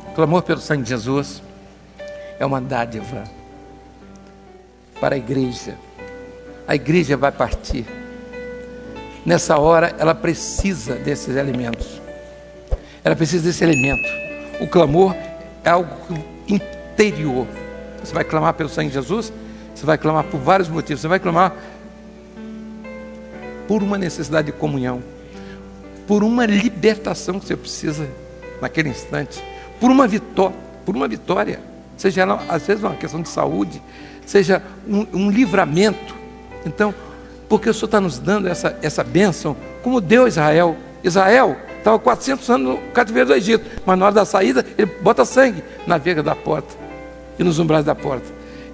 O clamor pelo sangue de Jesus é uma dádiva para a igreja. A igreja vai partir. Nessa hora, ela precisa desses alimentos. Ela precisa desse alimento. O clamor é algo interior. Você vai clamar pelo sangue de Jesus, você vai clamar por vários motivos. Você vai clamar por uma necessidade de comunhão, por uma libertação que você precisa naquele instante, por uma vitória, seja ela, às vezes uma questão de saúde, seja um livramento. Então, porque o Senhor está nos dando essa bênção, como deu a Israel. Israel estava 400 anos no cativeiro do Egito, mas na hora da saída, ele bota sangue na verga da porta e nos umbrais da porta.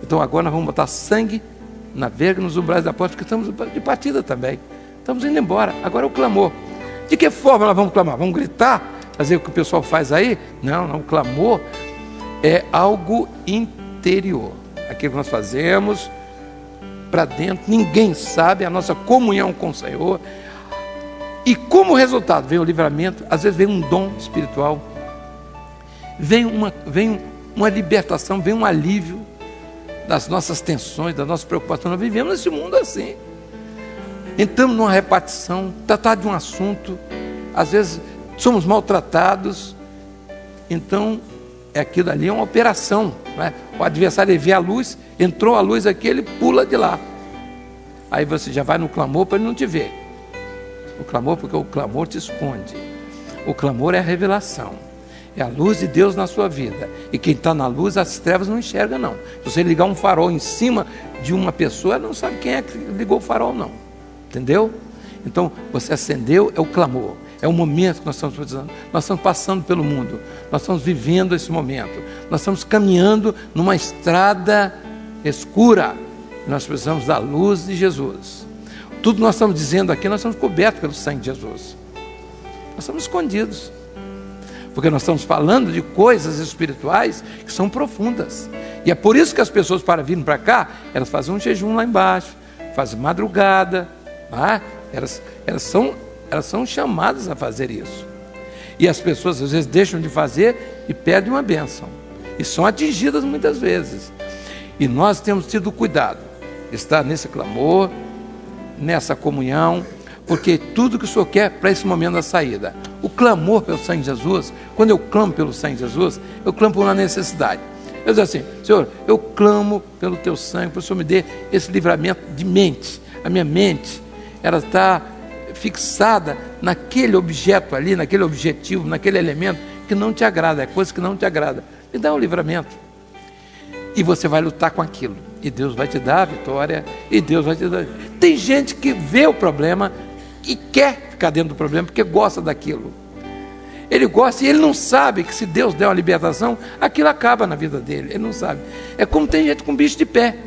Então agora nós vamos botar sangue na verga e nos umbrais da porta, porque estamos de partida também. Estamos indo embora. Agora é o clamor. De que forma nós vamos clamar? Vamos gritar? Fazer o que o pessoal faz aí? Não, o clamor é algo interior. Aquilo que nós fazemos para dentro, ninguém sabe, a nossa comunhão com o Senhor. E como resultado, vem o livramento, às vezes vem um dom espiritual, vem uma libertação, vem um alívio das nossas tensões, das nossas preocupações. Nós vivemos nesse mundo assim. Entramos numa repartição, tratar de um assunto, às vezes somos maltratados, então aquilo ali é uma operação, né? O adversário vê a luz, entrou a luz aqui, ele pula de lá. Aí você já vai no clamor para ele não te ver. O clamor, porque o clamor te esconde. O clamor é a revelação, é a luz de Deus na sua vida. E quem está na luz, as trevas não enxerga não. Se você ligar um farol em cima de uma pessoa, ela não sabe quem é que ligou o farol não. Entendeu? Então, você acendeu, é o clamor. É o momento que nós estamos precisando. Nós estamos passando pelo mundo. Nós estamos vivendo esse momento. Nós estamos caminhando numa estrada escura. Nós precisamos da luz de Jesus. Tudo que nós estamos dizendo aqui, nós estamos cobertos pelo sangue de Jesus. Nós estamos escondidos. Porque nós estamos falando de coisas espirituais que são profundas. E é por isso que as pessoas, para virem para cá, elas fazem um jejum lá embaixo, fazem madrugada. Elas são chamadas a fazer isso. E as pessoas às vezes deixam de fazer e perdem uma bênção. E são atingidas muitas vezes. E nós temos tido cuidado de estar nesse clamor, nessa comunhão, porque tudo que o Senhor quer para esse momento da saída. O clamor pelo sangue de Jesus, quando eu clamo pelo sangue de Jesus, eu clamo por uma necessidade. Eu digo assim: Senhor, eu clamo pelo teu sangue, para o Senhor me dê esse livramento de mente. A minha mente, ela está fixada naquele objeto ali, naquele objetivo, naquele elemento que não te agrada, é coisa que não te agrada. Me dá um livramento. E você vai lutar com aquilo. E Deus vai te dar a vitória. E Deus vai te dar. Tem gente que vê o problema e quer ficar dentro do problema porque gosta daquilo. Ele gosta e ele não sabe que se Deus der uma libertação, aquilo acaba na vida dele. Ele não sabe. É como tem gente com bicho de pé.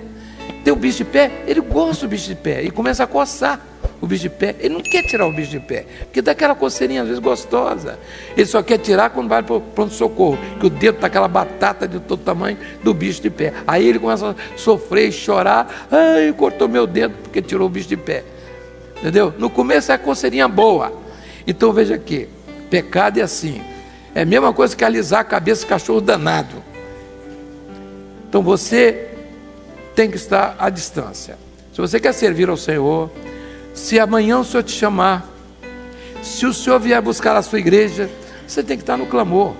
Tem um bicho de pé, ele gosta do bicho de pé e começa a coçar o bicho de pé. Ele não quer tirar o bicho de pé, porque dá aquela coceirinha às vezes gostosa. Ele só quer tirar quando vai para o pronto-socorro, que o dedo está aquela batata de todo tamanho do bicho de pé. Aí ele começa a sofrer e chorar: ai, cortou meu dedo porque tirou o bicho de pé. Entendeu? No começo é a coceirinha boa. Então veja aqui, pecado é assim, é a mesma coisa que alisar a cabeça de cachorro danado. Então você tem que estar à distância. Se você quer servir ao Senhor, se amanhã o Senhor te chamar, se o Senhor vier buscar a sua igreja, você tem que estar no clamor.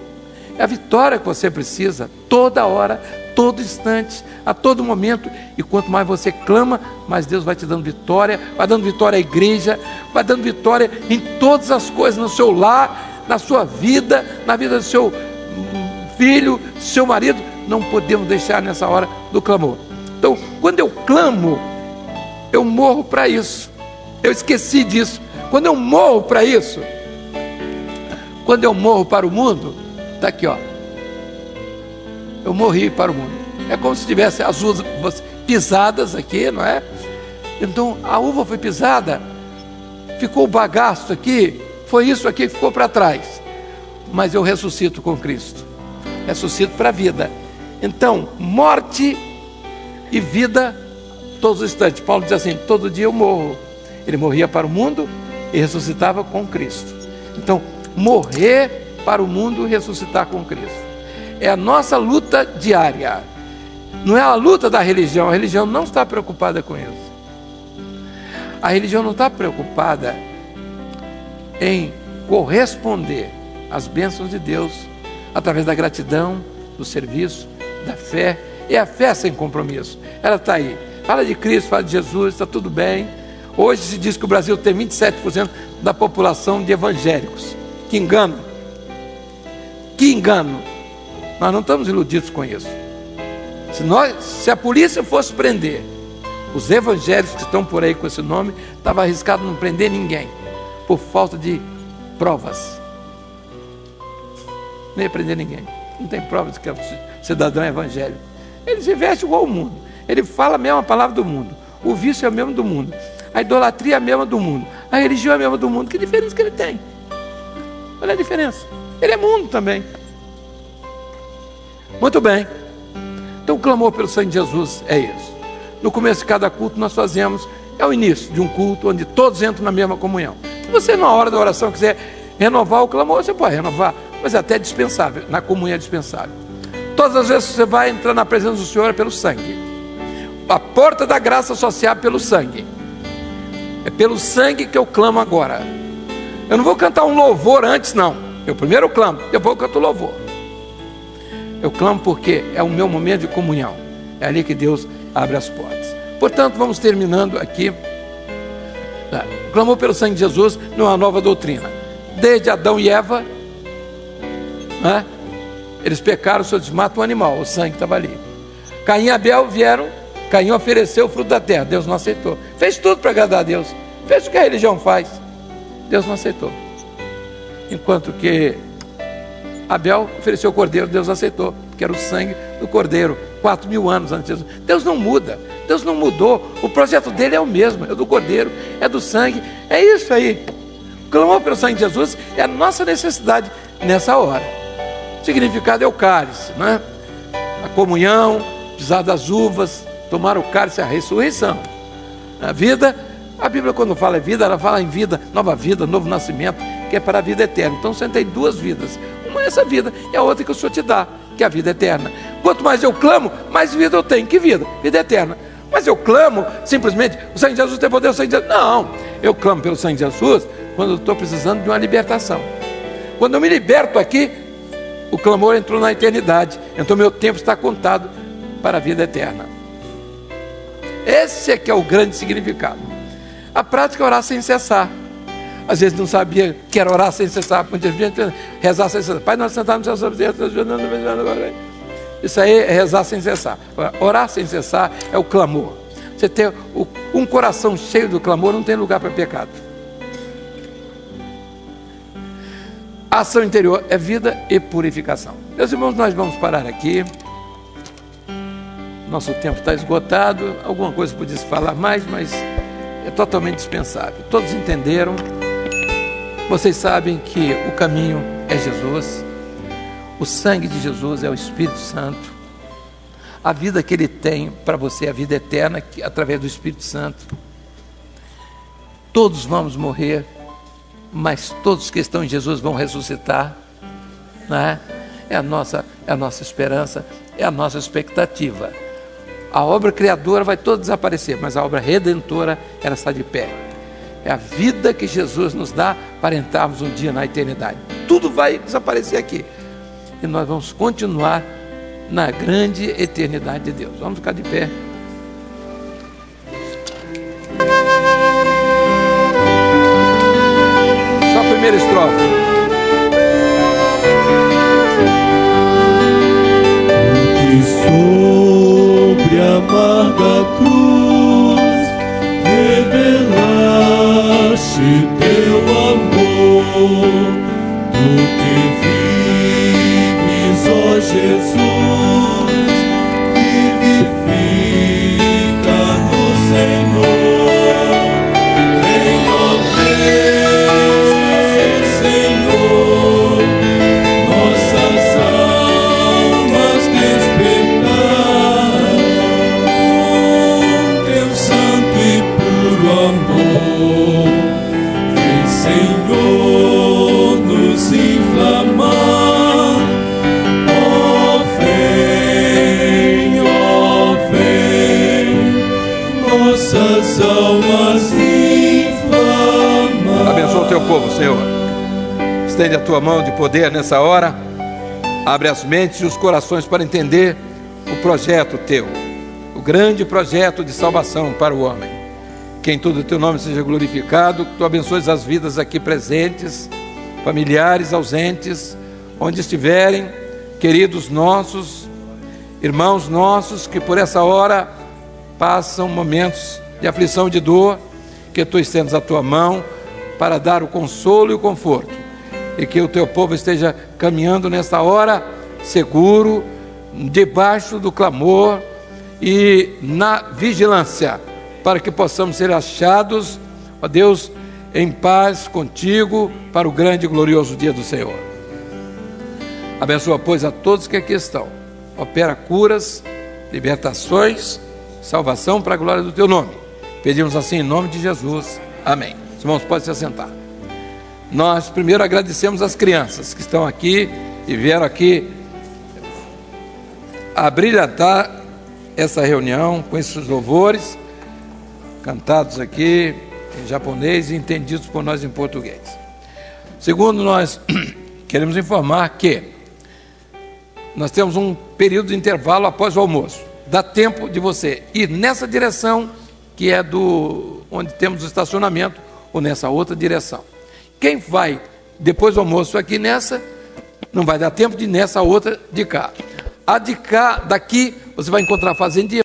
É a vitória que você precisa, toda hora, todo instante, a todo momento. E quanto mais você clama, mais Deus vai te dando vitória, vai dando vitória à igreja, vai dando vitória em todas as coisas, no seu lar, na sua vida, na vida do seu filho, seu marido. Não podemos deixar nessa hora do clamor. Então, quando eu clamo, eu morro para isso. Eu esqueci disso. Quando eu morro para isso, quando eu morro para o mundo, está aqui, ó. Eu morri para o mundo. É como se tivesse as uvas pisadas aqui, não é? Então, a uva foi pisada, ficou o bagaço aqui, foi isso aqui que ficou para trás. Mas eu ressuscito com Cristo. Ressuscito para a vida. Então, morte e vida todos os instantes. Paulo diz assim: todo dia eu morro. Ele morria para o mundo e ressuscitava com Cristo. Então, morrer para o mundo e ressuscitar com Cristo é a nossa luta diária. Não é a luta da religião. A religião não está preocupada com isso. A religião não está preocupada em corresponder às bênçãos de Deus através da gratidão, do serviço, da fé. É a fé sem compromisso. Ela está aí. Fala de Cristo, fala de Jesus, está tudo bem. Hoje se diz que o Brasil tem 27% da população de evangélicos. Que engano. Que engano. Nós não estamos iludidos com isso. Se a polícia fosse prender os evangélicos que estão por aí com esse nome, estava arriscado não prender ninguém, por falta de provas. Nem ia prender ninguém. Não tem provas de que é cidadão evangélico. Ele se veste igual ao mundo. Ele fala a mesma palavra do mundo. O vício é o mesmo do mundo. A idolatria é a mesma do mundo. A religião é a mesma do mundo. Que diferença que ele tem? Olha a diferença. Ele é mundo também. Muito bem. Então o clamor pelo sangue de Jesus é isso. No começo de cada culto nós fazemos, é o início de um culto onde todos entram na mesma comunhão. Se você na hora da oração quiser renovar o clamor, você pode renovar, mas é até dispensável, na comunhão é dispensável. Todas as vezes que você vai entrar na presença do Senhor é pelo sangue. A porta da graça só se abre pelo sangue. É pelo sangue que eu clamo agora. Eu não vou cantar um louvor antes, não. Eu primeiro clamo, depois eu canto o louvor. Eu clamo porque é o meu momento de comunhão. É ali que Deus abre as portas. Portanto, vamos terminando aqui. O clamor pelo sangue de Jesus não é uma nova doutrina. Desde Adão e Eva, né? Eles pecaram, o Senhor disse: mata um animal, o sangue estava ali. Caim e Abel vieram, Caim ofereceu o fruto da terra, Deus não aceitou. Fez tudo para agradar a Deus, fez o que a religião faz. Deus não aceitou. Enquanto que Abel ofereceu o cordeiro, Deus aceitou, porque era o sangue do cordeiro, 4.000 anos antes de Jesus. Deus não muda, Deus não mudou, o projeto dele é o mesmo, é do cordeiro, é do sangue, é isso aí. O clamor pelo sangue de Jesus é a nossa necessidade nessa hora. O significado é o cálice, não é? A comunhão, pisar das uvas, tomar o cálice, a ressurreição. A vida, a Bíblia quando fala em vida, ela fala em vida, nova vida, novo nascimento, que é para a vida eterna. Então você tem duas vidas, uma é essa vida e a outra que o Senhor te dá, que é a vida eterna. Quanto mais eu clamo, mais vida eu tenho. Que vida? Vida eterna. Mas eu clamo simplesmente, o sangue de Jesus tem poder, o sangue de Jesus... Não, eu clamo pelo sangue de Jesus quando eu estou precisando de uma libertação. Quando eu me liberto aqui, o clamor entrou na eternidade, então meu tempo está contado para a vida eterna. Esse é que é o grande significado. A prática é orar sem cessar. Às vezes não sabia que era orar sem cessar, muita gente rezar sem cessar. Pai, nós sentamos no céu, isso aí é rezar sem cessar. Orar sem cessar é o clamor. Você ter um coração cheio do clamor, não tem lugar para pecado. A ação interior é vida e purificação. Meus irmãos, nós vamos parar aqui. Nosso tempo está esgotado. Alguma coisa podia se falar mais, mas é totalmente dispensável. Todos entenderam. Vocês sabem que o caminho é Jesus. O sangue de Jesus é o Espírito Santo. A vida que Ele tem para você é a vida eterna, através do Espírito Santo. Todos vamos morrer, mas todos que estão em Jesus vão ressuscitar, né? É a nossa esperança, é a nossa expectativa. A obra criadora vai toda desaparecer, mas a obra redentora, ela está de pé. É a vida que Jesus nos dá para entrarmos um dia na eternidade. Tudo vai desaparecer aqui e nós vamos continuar na grande eternidade de Deus. Vamos ficar de pé. Só a primeira estrofe. Que sobre a amarga cruz revelaste teu amor, tu que vives, ó Jesus, vivifica no Senhor. Vem, ó Jesus, Senhor, nossas almas despertar com teu santo e puro amor. Vem, Senhor, nos inflamar. Nossas almas inflamar. Abençoa o teu povo, Senhor. Estende a tua mão de poder nessa hora. Abre as mentes e os corações para entender o projeto teu, o grande projeto de salvação para o homem. Que em todo o teu nome seja glorificado. Que tu abençoes as vidas aqui presentes, familiares ausentes, onde estiverem, queridos nossos, irmãos nossos, que por essa hora passam momentos de aflição e de dor, que tu estendas a tua mão para dar o consolo e o conforto, e que o teu povo esteja caminhando nesta hora seguro, debaixo do clamor e na vigilância, para que possamos ser achados, ó Deus, em paz contigo para o grande e glorioso dia do Senhor. Abençoa, pois, a todos que aqui estão. Opera curas, libertações, salvação para a glória do teu nome. Pedimos assim em nome de Jesus. Amém. Os irmãos podem se assentar. Nós primeiro agradecemos as crianças que estão aqui e vieram aqui abrilhantar essa reunião com esses louvores cantados aqui em japonês e entendidos por nós em português. Segundo, nós queremos informar que nós temos um período de intervalo após o almoço. Dá tempo de você ir nessa direção, que é onde temos o estacionamento, ou nessa outra direção. Quem vai depois do almoço aqui nessa, não vai dar tempo de ir nessa outra de cá. A de cá, daqui, você vai encontrar a fazenda de